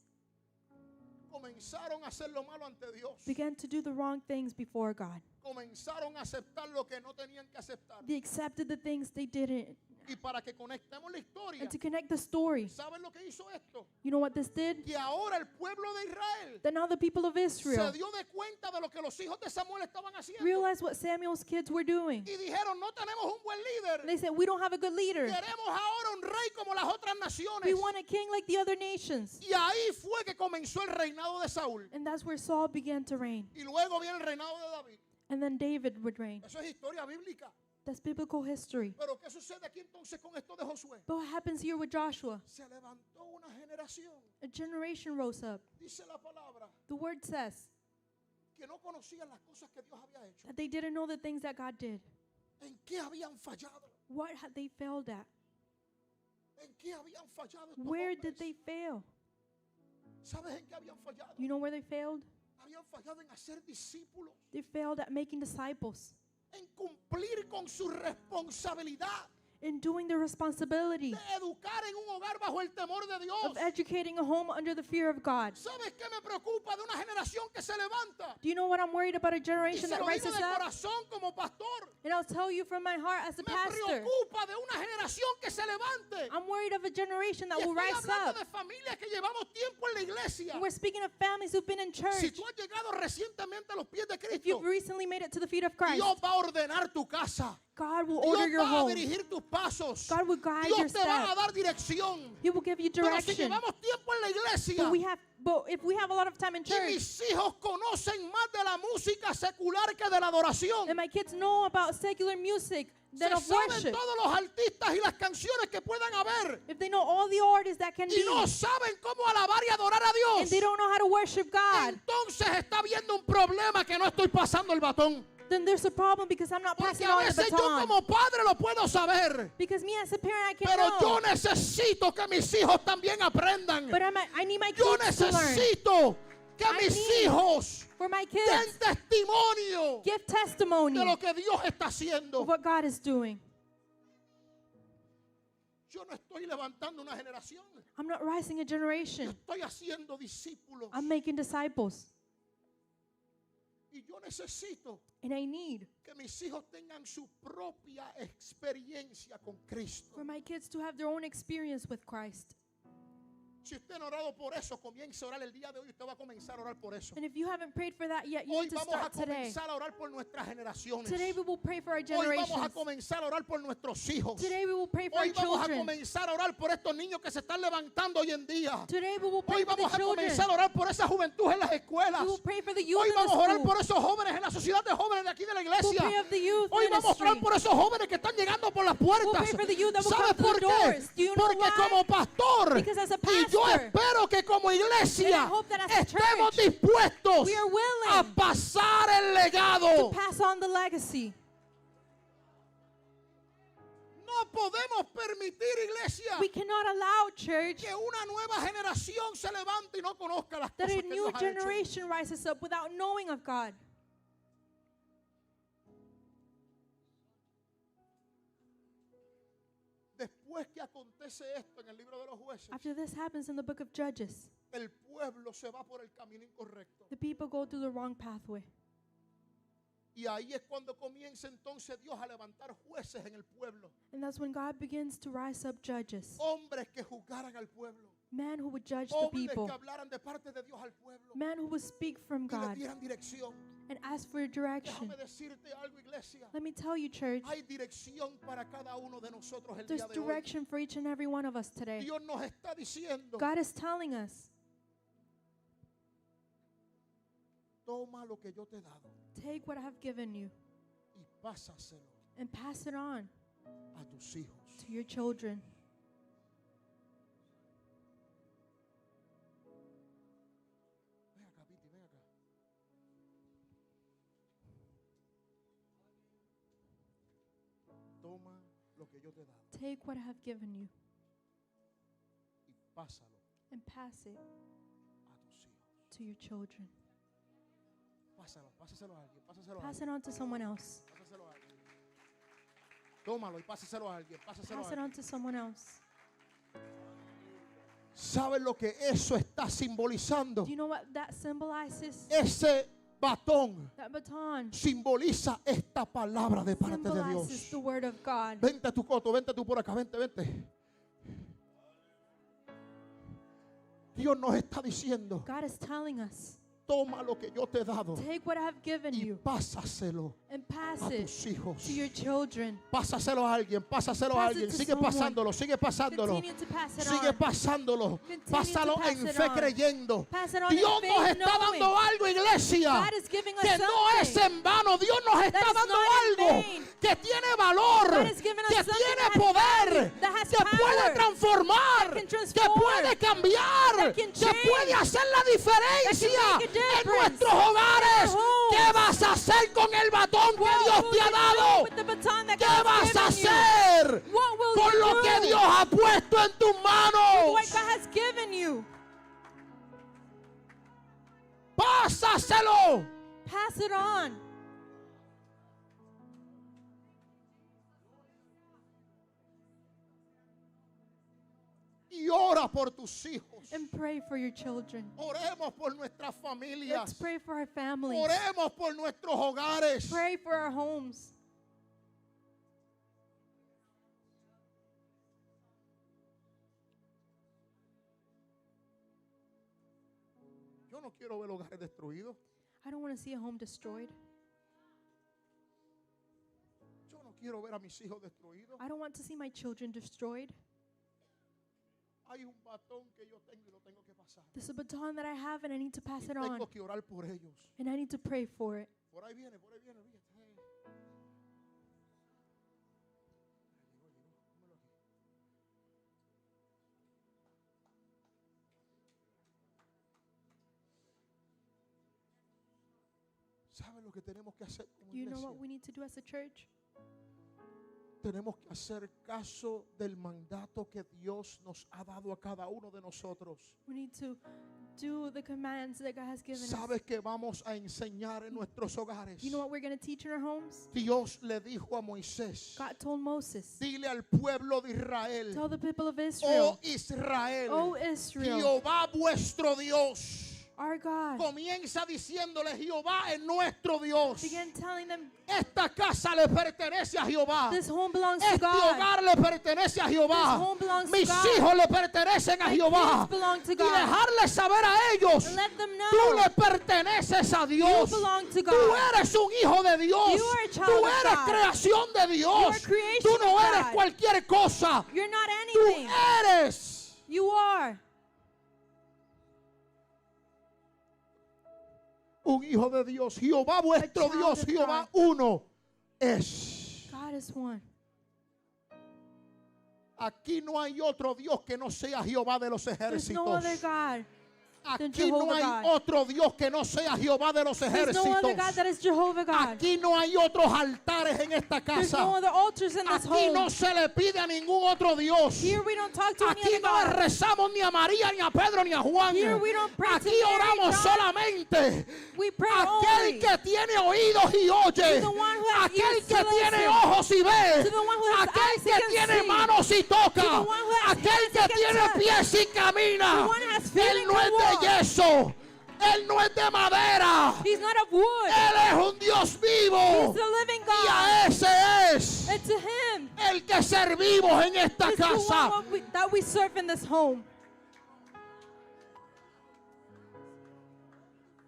Speaker 1: comenzaron a hacer lo malo ante Dios.
Speaker 2: began to do the wrong things before God.
Speaker 1: Comenzaron a aceptar lo que no tenían que aceptar.
Speaker 2: They accepted the things they didn't.
Speaker 1: Y para que conectemos la historia,
Speaker 2: And to connect the story,
Speaker 1: ¿saben lo que hizo esto?
Speaker 2: you know what this did?
Speaker 1: Que ahora el pueblo de Israel
Speaker 2: That now the people of
Speaker 1: se
Speaker 2: Israel
Speaker 1: dio de cuenta de lo que los hijos de Samuel estaban haciendo.
Speaker 2: realized what Samuel's kids were doing.
Speaker 1: Y dijeron, no tenemos un buen líder.
Speaker 2: They said, we don't have a good leader.
Speaker 1: Queremos ahora un rey como las otras naciones.
Speaker 2: We want a king like the other nations.
Speaker 1: Y ahí fue que comenzó el reinado de Saúl.
Speaker 2: And that's where Saul began to reign.
Speaker 1: Y luego viene el reinado de David.
Speaker 2: And then David would reign.
Speaker 1: Eso es historia bíblica.
Speaker 2: That's biblical history.
Speaker 1: Pero ¿qué sucede aquí entonces con esto de Josué?
Speaker 2: But what happens here with Joshua?
Speaker 1: Se levantó una generación,
Speaker 2: A generation rose up.
Speaker 1: dice la palabra,
Speaker 2: The word says
Speaker 1: que no conocían las cosas que Dios había hecho.
Speaker 2: that they didn't know the things that God did.
Speaker 1: ¿En qué habían fallado?
Speaker 2: What had they failed at?
Speaker 1: ¿En qué habían fallado estos
Speaker 2: Where
Speaker 1: hombres?
Speaker 2: did they fail?
Speaker 1: ¿Sabes en qué habían fallado?
Speaker 2: You know where they failed?
Speaker 1: Habían fallado en hacer discípulos,
Speaker 2: They failed at making disciples,
Speaker 1: en cumplir con su responsabilidad
Speaker 2: in doing their responsibility
Speaker 1: de educar en un hogar bajo el temor de Dios.
Speaker 2: of educating a home under the fear of God.
Speaker 1: ¿Sabes qué me preocupa de una generación que se levanta?
Speaker 2: Do you know what I'm worried about? A
Speaker 1: Y
Speaker 2: generation
Speaker 1: se
Speaker 2: that
Speaker 1: lo digo
Speaker 2: rises
Speaker 1: de
Speaker 2: up?
Speaker 1: corazón como pastor.
Speaker 2: And I'll tell you from my heart as a
Speaker 1: Me
Speaker 2: pastor,
Speaker 1: preocupa de una generación que se levante.
Speaker 2: I'm worried of a generation that
Speaker 1: Y
Speaker 2: will
Speaker 1: estoy
Speaker 2: rise
Speaker 1: hablando
Speaker 2: up.
Speaker 1: de familias que llevamos tiempo en la iglesia.
Speaker 2: And we're speaking of families who've been in
Speaker 1: Si
Speaker 2: church.
Speaker 1: tú has llegado recientemente a los pies de
Speaker 2: If
Speaker 1: Cristo,
Speaker 2: you've recently made it to the feet of Christ,
Speaker 1: Dios va a ordenar tu casa.
Speaker 2: God will
Speaker 1: Dios
Speaker 2: order your
Speaker 1: va a
Speaker 2: home.
Speaker 1: dirigir tus pasos.
Speaker 2: God will guide your
Speaker 1: Dios te va a
Speaker 2: steps.
Speaker 1: dar dirección.
Speaker 2: He will give you
Speaker 1: Pero si
Speaker 2: direction.
Speaker 1: llevamos tiempo en la iglesia
Speaker 2: But if we have a lot of time in
Speaker 1: y
Speaker 2: church,
Speaker 1: mis hijos conocen más de la música secular que de la adoración,
Speaker 2: and my kids know about secular music than
Speaker 1: se
Speaker 2: of
Speaker 1: saben
Speaker 2: worship,
Speaker 1: todos los artistas y las canciones que puedan haber
Speaker 2: if they know all the artists that can
Speaker 1: y
Speaker 2: be,
Speaker 1: no saben cómo alabar y adorar a
Speaker 2: and
Speaker 1: Dios,
Speaker 2: they don't know how to worship God,
Speaker 1: entonces está viendo un problema que no estoy pasando el batón.
Speaker 2: then there's a problem because I'm not
Speaker 1: Porque
Speaker 2: passing
Speaker 1: a
Speaker 2: on the
Speaker 1: veces yo
Speaker 2: baton.
Speaker 1: como padre lo puedo saber,
Speaker 2: Because me as a parent, I can't
Speaker 1: pero yo
Speaker 2: know.
Speaker 1: necesito que mis hijos también aprendan.
Speaker 2: But I need my
Speaker 1: Yo
Speaker 2: kids to learn.
Speaker 1: necesito que
Speaker 2: I
Speaker 1: mis
Speaker 2: need
Speaker 1: hijos
Speaker 2: For my
Speaker 1: den
Speaker 2: kids,
Speaker 1: testimonio
Speaker 2: give
Speaker 1: de
Speaker 2: testimony
Speaker 1: lo que Dios está haciendo.
Speaker 2: of what God is doing.
Speaker 1: Yo no estoy levantando una generación.
Speaker 2: I'm not rising a
Speaker 1: Yo
Speaker 2: generation.
Speaker 1: estoy haciendo discípulos.
Speaker 2: I'm making disciples.
Speaker 1: Y yo necesito
Speaker 2: And I need
Speaker 1: que mis hijos tengan su propia experiencia con Cristo.
Speaker 2: for my kids to have their own experience with Christ.
Speaker 1: Si usted no ha orado por eso, comience a orar el día de hoy. Usted va a comenzar a orar por eso.
Speaker 2: And if you haven't prayed for that yet, you
Speaker 1: Hoy
Speaker 2: need to
Speaker 1: vamos a
Speaker 2: start today.
Speaker 1: comenzar a orar por nuestras generaciones.
Speaker 2: Today we will pray for our
Speaker 1: Hoy vamos a
Speaker 2: generations.
Speaker 1: comenzar a orar por nuestros hijos.
Speaker 2: Today we will pray for our
Speaker 1: Hoy vamos a
Speaker 2: children.
Speaker 1: comenzar a orar por estos niños que se están levantando hoy en día.
Speaker 2: Today we will pray
Speaker 1: Hoy
Speaker 2: for the
Speaker 1: vamos a
Speaker 2: children.
Speaker 1: comenzar a orar por esa juventud en las escuelas.
Speaker 2: We will pray for the youth
Speaker 1: Hoy
Speaker 2: in the
Speaker 1: vamos a orar
Speaker 2: school.
Speaker 1: por esos jóvenes en la sociedad de jóvenes de aquí de la
Speaker 2: We'll
Speaker 1: iglesia.
Speaker 2: pray of the youth
Speaker 1: Hoy vamos a orar
Speaker 2: ministry.
Speaker 1: por esos jóvenes que están llegando por las puertas.
Speaker 2: We'll pray for the youth that will
Speaker 1: ¿Sabes
Speaker 2: come through
Speaker 1: por
Speaker 2: the
Speaker 1: qué?
Speaker 2: doors. Do you know
Speaker 1: Porque
Speaker 2: why?
Speaker 1: como pastor
Speaker 2: Because as a
Speaker 1: y yo
Speaker 2: pastor,
Speaker 1: espero que como iglesia
Speaker 2: and I hope that as a
Speaker 1: estemos
Speaker 2: church,
Speaker 1: dispuestos
Speaker 2: we are willing
Speaker 1: a pasar el
Speaker 2: to
Speaker 1: legado.
Speaker 2: pass on the legacy.
Speaker 1: No podemos permitir, iglesia,
Speaker 2: We cannot allow, church,
Speaker 1: que una nueva generación se levante y no conozca las
Speaker 2: that
Speaker 1: cosas
Speaker 2: a
Speaker 1: que
Speaker 2: new
Speaker 1: Dios ha hecho.
Speaker 2: generation rises up without knowing of God.
Speaker 1: Después que acontece esto en el libro de los jueces,
Speaker 2: After this happens in the book of Judges,
Speaker 1: el pueblo se va por el camino incorrecto.
Speaker 2: the people go through the wrong pathway.
Speaker 1: Y ahí es cuando comienza entonces Dios a levantar jueces en el pueblo.
Speaker 2: And that's when God begins to rise up judges.
Speaker 1: Hombres que juzgaran al pueblo.
Speaker 2: Men who would judge the
Speaker 1: Hombres
Speaker 2: people.
Speaker 1: que hablaran de parte de Dios al pueblo.
Speaker 2: Men who would speak from
Speaker 1: Y le
Speaker 2: God
Speaker 1: dieran dirección.
Speaker 2: and ask for direction.
Speaker 1: Déjame decirte algo, iglesia.
Speaker 2: Let me tell you, church,
Speaker 1: Hay dirección para cada uno de nosotros el
Speaker 2: there's
Speaker 1: día de hoy.
Speaker 2: direction for each and every one of us today.
Speaker 1: Dios nos está diciendo,
Speaker 2: God is telling us,
Speaker 1: toma lo que yo te he dado
Speaker 2: take what I have given you
Speaker 1: y pásaselo
Speaker 2: and pass it on
Speaker 1: a tus hijos.
Speaker 2: to your children.
Speaker 1: Ven acá, Piti, ven acá. Toma lo que yo te he dado
Speaker 2: Take what I have given you
Speaker 1: y pásalo
Speaker 2: and pass it
Speaker 1: a tus hijos.
Speaker 2: to your children.
Speaker 1: Pásaselo a alguien, pásaselo a
Speaker 2: Pass
Speaker 1: alguien,
Speaker 2: it on to someone else.
Speaker 1: pásaselo a alguien. Tómalo y pásaselo a alguien, pásaselo
Speaker 2: Pass
Speaker 1: a
Speaker 2: it
Speaker 1: alguien.
Speaker 2: on to someone else.
Speaker 1: ¿Sabes lo que eso está simbolizando?
Speaker 2: Do you know what that symbolizes?
Speaker 1: Ese batón
Speaker 2: That baton
Speaker 1: simboliza esta palabra de parte de
Speaker 2: symbolizes
Speaker 1: Dios.
Speaker 2: the word of God.
Speaker 1: Vente tu coto, vente tú por acá, vente, vente. Dios nos está diciendo,
Speaker 2: God is telling us,
Speaker 1: toma lo que yo te he dado
Speaker 2: take what I have given
Speaker 1: y
Speaker 2: you
Speaker 1: pásaselo
Speaker 2: and pass
Speaker 1: a
Speaker 2: it
Speaker 1: tus hijos.
Speaker 2: to your children.
Speaker 1: Pásaselo a alguien, pásaselo a
Speaker 2: Pass it
Speaker 1: alguien.
Speaker 2: to
Speaker 1: Sigue
Speaker 2: someone.
Speaker 1: pasándolo, sigue pasándolo.
Speaker 2: Continue to pass it
Speaker 1: Sigue
Speaker 2: on.
Speaker 1: pasándolo.
Speaker 2: Continue to
Speaker 1: Pásalo
Speaker 2: pass
Speaker 1: en
Speaker 2: it
Speaker 1: fe
Speaker 2: on.
Speaker 1: creyendo.
Speaker 2: Pass it on in
Speaker 1: Dios nos
Speaker 2: faith,
Speaker 1: está
Speaker 2: knowing
Speaker 1: dando algo, iglesia.
Speaker 2: God is giving us
Speaker 1: Que no es
Speaker 2: something
Speaker 1: en vano. Dios nos está
Speaker 2: that is
Speaker 1: dando
Speaker 2: not in
Speaker 1: algo
Speaker 2: vain.
Speaker 1: que tiene valor,
Speaker 2: God has given us
Speaker 1: que
Speaker 2: something
Speaker 1: tiene
Speaker 2: that has
Speaker 1: poder,
Speaker 2: value, that has
Speaker 1: que puede
Speaker 2: power,
Speaker 1: transformar,
Speaker 2: that can
Speaker 1: que
Speaker 2: transform,
Speaker 1: puede cambiar,
Speaker 2: that can
Speaker 1: que
Speaker 2: change,
Speaker 1: puede hacer la diferencia
Speaker 2: that can make a
Speaker 1: en
Speaker 2: difference
Speaker 1: nuestros hogares.
Speaker 2: in our homes.
Speaker 1: ¿Qué vas a hacer con el batón que
Speaker 2: What
Speaker 1: Dios
Speaker 2: will
Speaker 1: te ha
Speaker 2: you do
Speaker 1: dado?
Speaker 2: with the baton that
Speaker 1: ¿Qué
Speaker 2: God
Speaker 1: vas
Speaker 2: has
Speaker 1: a
Speaker 2: given you?
Speaker 1: hacer
Speaker 2: What will
Speaker 1: con
Speaker 2: you
Speaker 1: lo
Speaker 2: do
Speaker 1: que Dios ha puesto en tus
Speaker 2: with
Speaker 1: manos?
Speaker 2: what God has given you?
Speaker 1: Pásaselo.
Speaker 2: Pass it on.
Speaker 1: Y ora por tus hijos.
Speaker 2: And pray for your children.
Speaker 1: Oremos por nuestras
Speaker 2: Let's
Speaker 1: familias.
Speaker 2: pray for our families.
Speaker 1: Oremos por nuestros hogares.
Speaker 2: Pray for our homes.
Speaker 1: Yo no quiero ver hogares destruidos.
Speaker 2: I don't want to see a home destroyed.
Speaker 1: Yo no quiero ver a mis hijos destruidos.
Speaker 2: I don't want to see my children destroyed.
Speaker 1: Hay un batón que yo tengo y lo tengo que pasar.
Speaker 2: There's a baton that I have and I need to pass
Speaker 1: Y
Speaker 2: it on.
Speaker 1: tengo que orar por ellos.
Speaker 2: And I need to pray for it.
Speaker 1: Por ahí viene, fíjate. Llegó, dímelo aquí. ¿Saben lo que tenemos que hacer como
Speaker 2: You know
Speaker 1: iglesia?
Speaker 2: what we need to do as a church?
Speaker 1: Tenemos que hacer caso del mandato que Dios nos ha dado a cada uno de nosotros.
Speaker 2: We need to do the commands that God has given us.
Speaker 1: ¿Sabes que vamos a enseñar en nuestros hogares?
Speaker 2: You know what we're going to teach in our homes?
Speaker 1: Dios le dijo a Moisés,
Speaker 2: God told Moses,
Speaker 1: dile al pueblo de Israel,
Speaker 2: tell the people of
Speaker 1: oh
Speaker 2: Israel,
Speaker 1: Israel,
Speaker 2: O Israel,
Speaker 1: Jehová vuestro Dios.
Speaker 2: our God.
Speaker 1: Comienza diciéndole, Jehová es nuestro Dios.
Speaker 2: Begin telling them,
Speaker 1: Esta casa le pertenece a Jehová.
Speaker 2: this home belongs to
Speaker 1: Este
Speaker 2: God.
Speaker 1: hogar le pertenece a Jehová.
Speaker 2: This home belongs to
Speaker 1: Mis
Speaker 2: God.
Speaker 1: hijos le pertenecen a
Speaker 2: My
Speaker 1: Jehová.
Speaker 2: kids belong to
Speaker 1: Y
Speaker 2: God.
Speaker 1: dejarles saber a ellos,
Speaker 2: And let them
Speaker 1: tú
Speaker 2: know
Speaker 1: le perteneces a Dios.
Speaker 2: you belong to
Speaker 1: Tú
Speaker 2: God.
Speaker 1: eres un hijo de Dios.
Speaker 2: You are a child
Speaker 1: Tú
Speaker 2: of
Speaker 1: eres
Speaker 2: God.
Speaker 1: creación de Dios.
Speaker 2: are creation
Speaker 1: Tú no
Speaker 2: of
Speaker 1: eres
Speaker 2: God.
Speaker 1: cualquier cosa.
Speaker 2: You're not
Speaker 1: Tú
Speaker 2: anything.
Speaker 1: eres
Speaker 2: You are
Speaker 1: un hijo de Dios. Jehová vuestro
Speaker 2: child
Speaker 1: Dios,
Speaker 2: of
Speaker 1: Jehová
Speaker 2: God.
Speaker 1: uno es.
Speaker 2: God is one.
Speaker 1: Aquí no hay otro Dios que no sea Jehová de los
Speaker 2: There's no
Speaker 1: ejércitos.
Speaker 2: other God than
Speaker 1: Aquí no
Speaker 2: Jehovah
Speaker 1: hay
Speaker 2: God.
Speaker 1: otro Dios que no sea Jehová de los
Speaker 2: There's no other God
Speaker 1: ejércitos.
Speaker 2: that is Jehovah God.
Speaker 1: Aquí no hay otros altares en esta
Speaker 2: There's no
Speaker 1: casa.
Speaker 2: other altars in this
Speaker 1: Aquí no
Speaker 2: home.
Speaker 1: se le pide a ningún otro Dios.
Speaker 2: Here we don't talk to any
Speaker 1: Aquí
Speaker 2: other
Speaker 1: no le
Speaker 2: God.
Speaker 1: rezamos ni a María, ni a Pedro, ni a Juan.
Speaker 2: Here we don't pray to
Speaker 1: Aquí
Speaker 2: Mary,
Speaker 1: oramos
Speaker 2: John.
Speaker 1: solamente
Speaker 2: We pray
Speaker 1: aquel
Speaker 2: only
Speaker 1: que tiene oídos y oye,
Speaker 2: the one who has
Speaker 1: aquel
Speaker 2: ears
Speaker 1: que
Speaker 2: to
Speaker 1: tiene
Speaker 2: listen,
Speaker 1: ojos y ve,
Speaker 2: to the one who has
Speaker 1: aquel
Speaker 2: eyes
Speaker 1: que
Speaker 2: that can
Speaker 1: tiene
Speaker 2: see,
Speaker 1: manos y toca,
Speaker 2: to the one who has
Speaker 1: aquel
Speaker 2: hands
Speaker 1: que
Speaker 2: that can
Speaker 1: tiene
Speaker 2: touch,
Speaker 1: pies y camina.
Speaker 2: the one who has feet
Speaker 1: Él
Speaker 2: and
Speaker 1: no
Speaker 2: can
Speaker 1: es
Speaker 2: walk.
Speaker 1: de yeso, él no es de madera,
Speaker 2: He's not of wood.
Speaker 1: él es un Dios vivo.
Speaker 2: He's the living
Speaker 1: Y
Speaker 2: God.
Speaker 1: a ese es
Speaker 2: And to him
Speaker 1: el que servimos en esta
Speaker 2: is the
Speaker 1: casa.
Speaker 2: one that we serve in this home.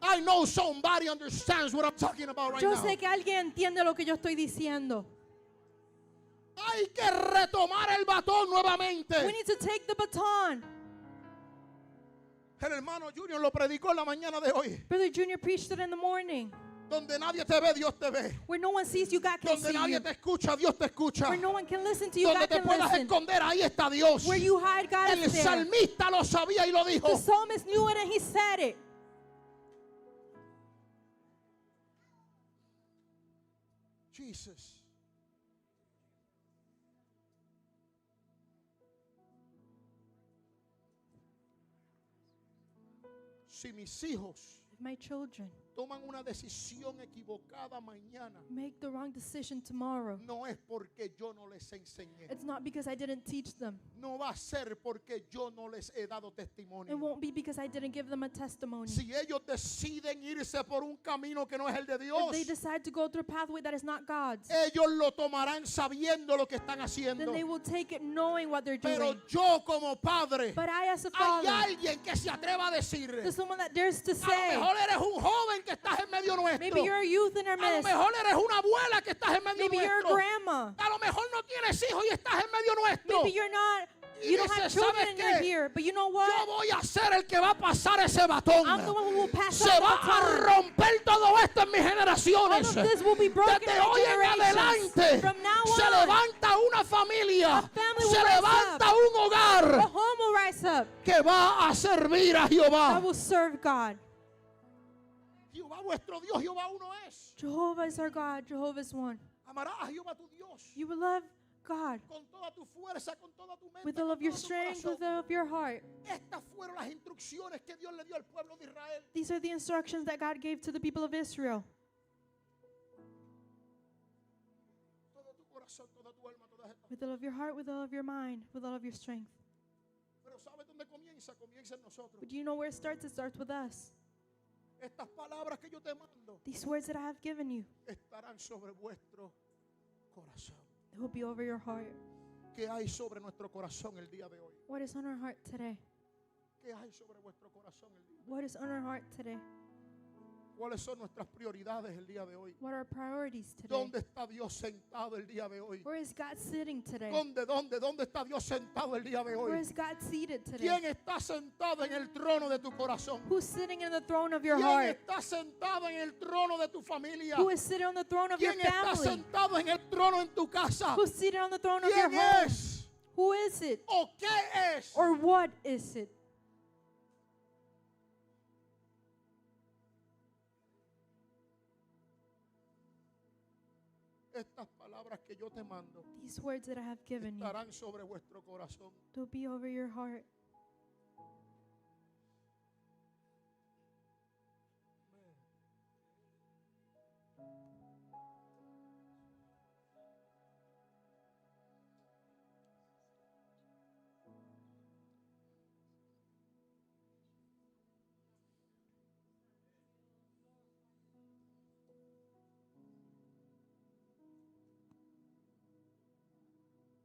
Speaker 1: I know somebody understands what I'm talking about right
Speaker 2: Yo
Speaker 1: now.
Speaker 2: sé que alguien entiende lo que yo estoy diciendo.
Speaker 1: Hay que retomar el batón nuevamente.
Speaker 2: We need to take the baton.
Speaker 1: El hermano Junior lo predicó en la mañana de hoy.
Speaker 2: Brother Junior preached it in the morning.
Speaker 1: Donde nadie te ve, Dios te ve.
Speaker 2: Where no one sees you, God can
Speaker 1: Donde
Speaker 2: see
Speaker 1: nadie
Speaker 2: you.
Speaker 1: te escucha, Dios te escucha.
Speaker 2: Where no one can listen to you,
Speaker 1: Donde
Speaker 2: God
Speaker 1: te
Speaker 2: can
Speaker 1: puedas
Speaker 2: listen.
Speaker 1: esconder, ahí está Dios.
Speaker 2: Where you hide, God
Speaker 1: El
Speaker 2: is there.
Speaker 1: salmista lo sabía y lo dijo.
Speaker 2: The psalmist knew it and he said it.
Speaker 1: Jesus. Si mis hijos
Speaker 2: If my children
Speaker 1: toman una decisión equivocada mañana,
Speaker 2: make the wrong decision tomorrow,
Speaker 1: no es porque yo no les enseñé.
Speaker 2: it's not because I didn't teach them.
Speaker 1: No va a ser porque yo no les he dado
Speaker 2: It
Speaker 1: testimonio.
Speaker 2: won't be because I didn't give them a testimony.
Speaker 1: Si ellos deciden irse por un camino que no es el de
Speaker 2: If
Speaker 1: Dios,
Speaker 2: they decide to go through a pathway that is not God's,
Speaker 1: ellos lo tomarán sabiendo lo que están
Speaker 2: then
Speaker 1: haciendo.
Speaker 2: they will take it knowing what they're
Speaker 1: Pero
Speaker 2: doing.
Speaker 1: yo como padre,
Speaker 2: But I as a
Speaker 1: hay
Speaker 2: father,
Speaker 1: alguien que se atreva a decir,
Speaker 2: there's someone that dares to
Speaker 1: a lo
Speaker 2: say,
Speaker 1: mejor eres un joven que estás en medio nuestro.
Speaker 2: maybe you're a youth in our
Speaker 1: A lo
Speaker 2: midst,
Speaker 1: mejor eres una abuela que estás en medio
Speaker 2: maybe you're a
Speaker 1: nuestro.
Speaker 2: grandma,
Speaker 1: A lo mejor no tienes hijos y estás en medio nuestro.
Speaker 2: maybe you're not
Speaker 1: Y
Speaker 2: You don't
Speaker 1: dice,
Speaker 2: have children
Speaker 1: ¿sabes
Speaker 2: and you're
Speaker 1: qué?
Speaker 2: here, but you know
Speaker 1: Yo
Speaker 2: what?
Speaker 1: voy a ser el que va a pasar ese batón.
Speaker 2: I'm the one who will pass
Speaker 1: Se
Speaker 2: on
Speaker 1: va
Speaker 2: the
Speaker 1: a
Speaker 2: baton.
Speaker 1: romper todo esto en mis
Speaker 2: All
Speaker 1: generaciones.
Speaker 2: of this will be broken in
Speaker 1: Desde
Speaker 2: my
Speaker 1: hoy en
Speaker 2: generations.
Speaker 1: adelante
Speaker 2: From now
Speaker 1: se
Speaker 2: on,
Speaker 1: levanta una familia,
Speaker 2: a family
Speaker 1: se
Speaker 2: will rise
Speaker 1: levanta
Speaker 2: up.
Speaker 1: un
Speaker 2: a
Speaker 1: hogar
Speaker 2: home will rise up
Speaker 1: que va a servir a
Speaker 2: that
Speaker 1: Jehová.
Speaker 2: will serve God.
Speaker 1: Jehová vuestro Dios, Jehová uno es.
Speaker 2: Jehovah is our God. Jehovah is one.
Speaker 1: Amarás a Jehová tu Dios
Speaker 2: You will love God
Speaker 1: con toda tu fuerza, con toda tu mente,
Speaker 2: with all
Speaker 1: con
Speaker 2: of your
Speaker 1: todo tu
Speaker 2: strength, with
Speaker 1: corazón.
Speaker 2: all of your heart.
Speaker 1: Estas fueron las instrucciones que Dios le dio al pueblo de Israel.
Speaker 2: These are the instructions that God gave to the people of Israel.
Speaker 1: Todo tu corazón, toda tu alma, todas estas.
Speaker 2: With all of your heart, with all of your mind, with all of your strength.
Speaker 1: Pero ¿sabes dónde comienza? Comienza en nosotros.
Speaker 2: But do you know where it starts? It starts with us.
Speaker 1: Estas palabras que yo te mando
Speaker 2: These words that I have given you,
Speaker 1: estarán sobre vuestro corazón.
Speaker 2: they will be over your heart.
Speaker 1: ¿Qué hay sobre nuestro corazón el día de hoy?
Speaker 2: What is on our heart today?
Speaker 1: ¿Qué hay sobre vuestro corazón el día de hoy?
Speaker 2: What is on our heart today?
Speaker 1: ¿Cuáles son nuestras prioridades el día de hoy?
Speaker 2: What are our priorities today?
Speaker 1: ¿Dónde está Dios sentado el día de hoy?
Speaker 2: Where is God sitting today?
Speaker 1: ¿Dónde está Dios sentado el día de
Speaker 2: Where
Speaker 1: hoy?
Speaker 2: is God seated today?
Speaker 1: ¿Quién está sentado en el trono de tu corazón?
Speaker 2: Who's sitting in the throne of your
Speaker 1: ¿Quién
Speaker 2: heart?
Speaker 1: está sentado en el trono de tu familia?
Speaker 2: Who is sitting on the throne of your
Speaker 1: ¿Quién está
Speaker 2: family?
Speaker 1: sentado en el trono en tu casa?
Speaker 2: Who's seated on the throne of your
Speaker 1: ¿Quién
Speaker 2: home?
Speaker 1: es?
Speaker 2: Who is it?
Speaker 1: ¿O qué es?
Speaker 2: Or what is it?
Speaker 1: Estas palabras que yo te mando
Speaker 2: These words that I have given you,
Speaker 1: estarán sobre vuestro corazón.
Speaker 2: they'll be over your heart.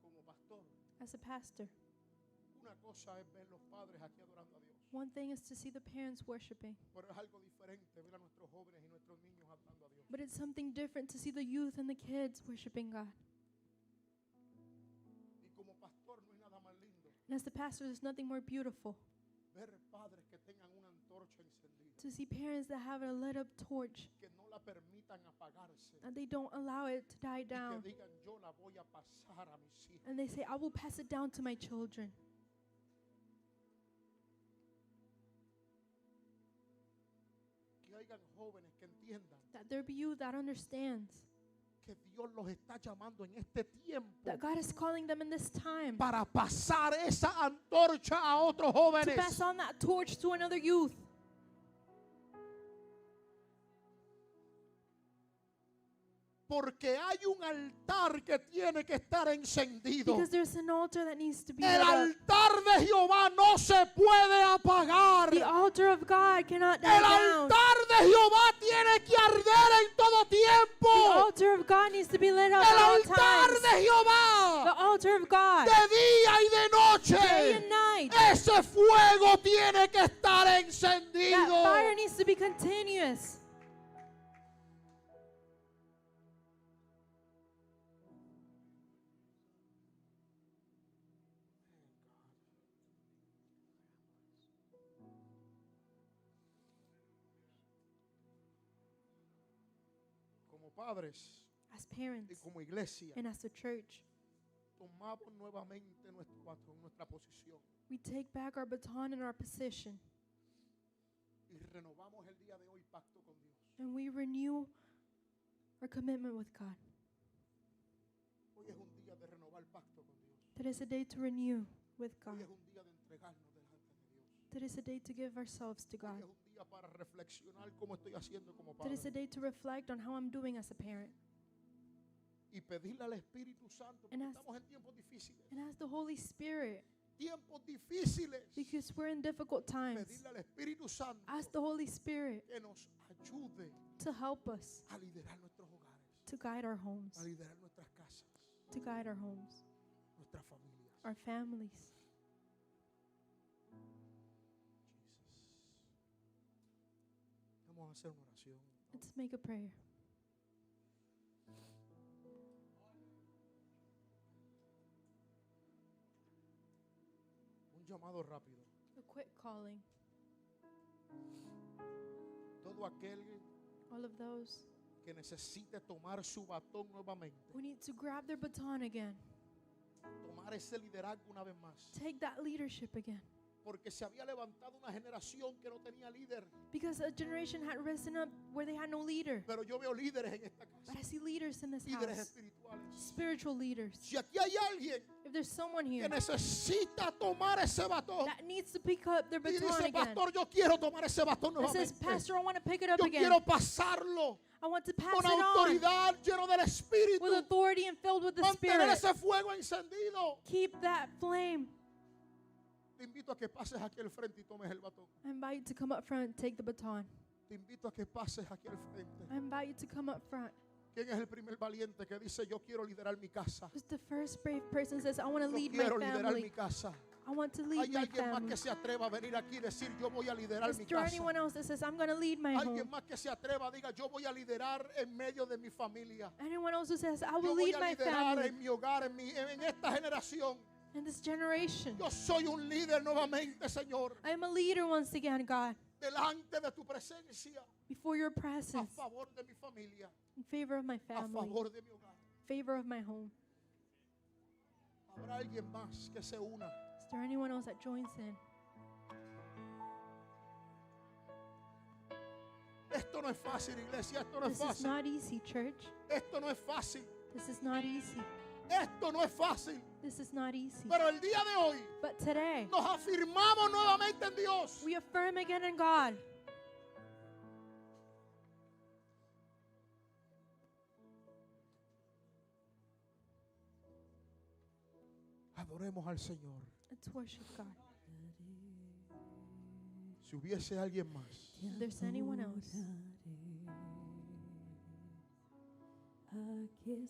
Speaker 1: Como pastor,
Speaker 2: As a pastor,
Speaker 1: una cosa es ver los padres aquí adorando a Dios,
Speaker 2: one thing is to see the parents worshiping,
Speaker 1: pero es algo diferente ver a nuestros jóvenes y nuestros niños adorando a Dios.
Speaker 2: but it's something different to see the youth and the kids worshiping God.
Speaker 1: Y como pastor no hay nada más lindo
Speaker 2: And as the pastor, there's nothing more beautiful
Speaker 1: ver padres que tengan una antorcha encendida,
Speaker 2: to see parents that have a lit up torch,
Speaker 1: que no la permitan apagarse
Speaker 2: and they don't allow it to die
Speaker 1: y que
Speaker 2: down.
Speaker 1: digan yo la voy a pasar a mis hijos.
Speaker 2: And they say, I will pass it down to my children.
Speaker 1: Que hayan jóvenes que entiendan
Speaker 2: That there be you that understands
Speaker 1: que Dios los está llamando en este tiempo
Speaker 2: that God is calling them in this time
Speaker 1: para pasar esa antorcha a otros
Speaker 2: to
Speaker 1: jóvenes.
Speaker 2: pass on that torch to another youth.
Speaker 1: Porque hay un altar que tiene que estar encendido.
Speaker 2: Because there's an altar that needs to be
Speaker 1: El
Speaker 2: lit up.
Speaker 1: altar de Jehová no se puede apagar.
Speaker 2: The altar of God cannot die
Speaker 1: El
Speaker 2: down.
Speaker 1: altar de Jehová tiene que arder en todo
Speaker 2: The
Speaker 1: tiempo.
Speaker 2: altar of God needs to be lit up
Speaker 1: El
Speaker 2: at all
Speaker 1: altar
Speaker 2: times.
Speaker 1: de Jehová,
Speaker 2: The altar of God,
Speaker 1: de día y de
Speaker 2: day
Speaker 1: noche,
Speaker 2: and night.
Speaker 1: ese fuego tiene que estar
Speaker 2: That
Speaker 1: encendido.
Speaker 2: fire needs to be continuous.
Speaker 1: Como padres
Speaker 2: As
Speaker 1: y
Speaker 2: parents
Speaker 1: como iglesia,
Speaker 2: and as a church,
Speaker 1: tomamos nuevamente nuestro batón, nuestra posición
Speaker 2: we take back our baton and our position,
Speaker 1: y renovamos el día de hoy pacto con Dios.
Speaker 2: and we renew our commitment with God.
Speaker 1: Hoy es un día de renovar pacto con Dios.
Speaker 2: That is a day to renew with
Speaker 1: Hoy
Speaker 2: God.
Speaker 1: es un día de entregarnos delante de Dios.
Speaker 2: That is a day to give ourselves to
Speaker 1: Hoy
Speaker 2: God.
Speaker 1: es un día para reflexionar cómo estoy haciendo como
Speaker 2: That is a
Speaker 1: padre
Speaker 2: day to reflect on how I'm doing as a parent
Speaker 1: y pedirle al Espíritu Santo, porque
Speaker 2: And ask-
Speaker 1: estamos en tiempos difíciles.
Speaker 2: and ask the Holy Spirit,
Speaker 1: Tiempos difíciles.
Speaker 2: because we're in difficult times.
Speaker 1: Pedirle al Espíritu Santo
Speaker 2: Ask the Holy Spirit
Speaker 1: que nos ayude
Speaker 2: to help us
Speaker 1: a liderar nuestros hogares,
Speaker 2: to guide our homes,
Speaker 1: a liderar nuestras casas,
Speaker 2: to guide our homes,
Speaker 1: nuestras familias.
Speaker 2: our families.
Speaker 1: Jesus. Vamos a hacer una oración.
Speaker 2: Let's make a prayer.
Speaker 1: Un llamado rápido.
Speaker 2: A quick calling.
Speaker 1: Todo aquel
Speaker 2: All of those
Speaker 1: que necesite tomar su batón nuevamente,
Speaker 2: who need to grab their baton again.
Speaker 1: tomar ese liderazgo una vez más.
Speaker 2: Take that leadership again.
Speaker 1: Porque se había levantado una generación que no tenía líder.
Speaker 2: Because a generation had risen up where they had no leader.
Speaker 1: Pero yo veo líderes en esta
Speaker 2: But I
Speaker 1: casa.
Speaker 2: see leaders in this
Speaker 1: Líderes
Speaker 2: house.
Speaker 1: espirituales.
Speaker 2: Spiritual leaders.
Speaker 1: Si aquí hay alguien
Speaker 2: If there's someone
Speaker 1: que
Speaker 2: here
Speaker 1: necesita tomar ese batón
Speaker 2: that needs to pick up their
Speaker 1: y
Speaker 2: baton
Speaker 1: dice,
Speaker 2: again,
Speaker 1: pastor, yo quiero tomar ese batón
Speaker 2: that says,
Speaker 1: nuevamente.
Speaker 2: Pastor, I want to pick it up
Speaker 1: Yo
Speaker 2: again.
Speaker 1: quiero pasarlo
Speaker 2: I want to pass
Speaker 1: con
Speaker 2: it on
Speaker 1: autoridad, lleno del Espíritu.
Speaker 2: with authority and filled with the
Speaker 1: Mantener
Speaker 2: Spirit.
Speaker 1: ese fuego encendido.
Speaker 2: Keep that flame.
Speaker 1: Te invito a que pases aquí al frente y tomes el batón.
Speaker 2: I invite you to come up front and take the baton.
Speaker 1: Te invito a que pases aquí al frente.
Speaker 2: I invite you to come up front.
Speaker 1: ¿Quién es el primer valiente que dice, yo quiero liderar mi casa?
Speaker 2: Who's the first brave person says, I want to
Speaker 1: Yo
Speaker 2: lead my
Speaker 1: quiero liderar mi
Speaker 2: family.
Speaker 1: casa.
Speaker 2: I want to lead
Speaker 1: Hay
Speaker 2: my
Speaker 1: alguien más
Speaker 2: family.
Speaker 1: que se atreva a venir aquí y decir, yo voy a liderar
Speaker 2: Is
Speaker 1: mi
Speaker 2: there
Speaker 1: casa.
Speaker 2: anyone else that says, I'm going to lead my
Speaker 1: Alguien
Speaker 2: home?
Speaker 1: más que se atreva, diga, yo voy a liderar en medio de mi familia.
Speaker 2: Anyone else who says, I
Speaker 1: Yo
Speaker 2: will
Speaker 1: voy
Speaker 2: lead
Speaker 1: a
Speaker 2: my
Speaker 1: liderar
Speaker 2: family
Speaker 1: en mi hogar, en esta generación.
Speaker 2: in this generation?
Speaker 1: Yo soy un líder nuevamente, Señor,
Speaker 2: I am a leader once again, God,
Speaker 1: delante de tu presencia,
Speaker 2: before your
Speaker 1: a
Speaker 2: presence,
Speaker 1: favor de mi familia,
Speaker 2: in favor of my
Speaker 1: a
Speaker 2: family,
Speaker 1: favor de mi hogar.
Speaker 2: favor of my home.
Speaker 1: Habrá alguien más que se una.
Speaker 2: Is there anyone else that joins in?
Speaker 1: Esto no es fácil, iglesia, esto no es
Speaker 2: This is
Speaker 1: fácil.
Speaker 2: not easy, church.
Speaker 1: Esto no es fácil.
Speaker 2: This is not easy.
Speaker 1: Esto no es fácil.
Speaker 2: This is not easy.
Speaker 1: Pero el día de hoy
Speaker 2: But today,
Speaker 1: nos afirmamos nuevamente en Dios.
Speaker 2: we affirm again in God.
Speaker 1: Adoremos al Señor.
Speaker 2: Let's worship God.
Speaker 1: Si hubiese alguien más,
Speaker 2: If there's anyone else,
Speaker 3: Aquí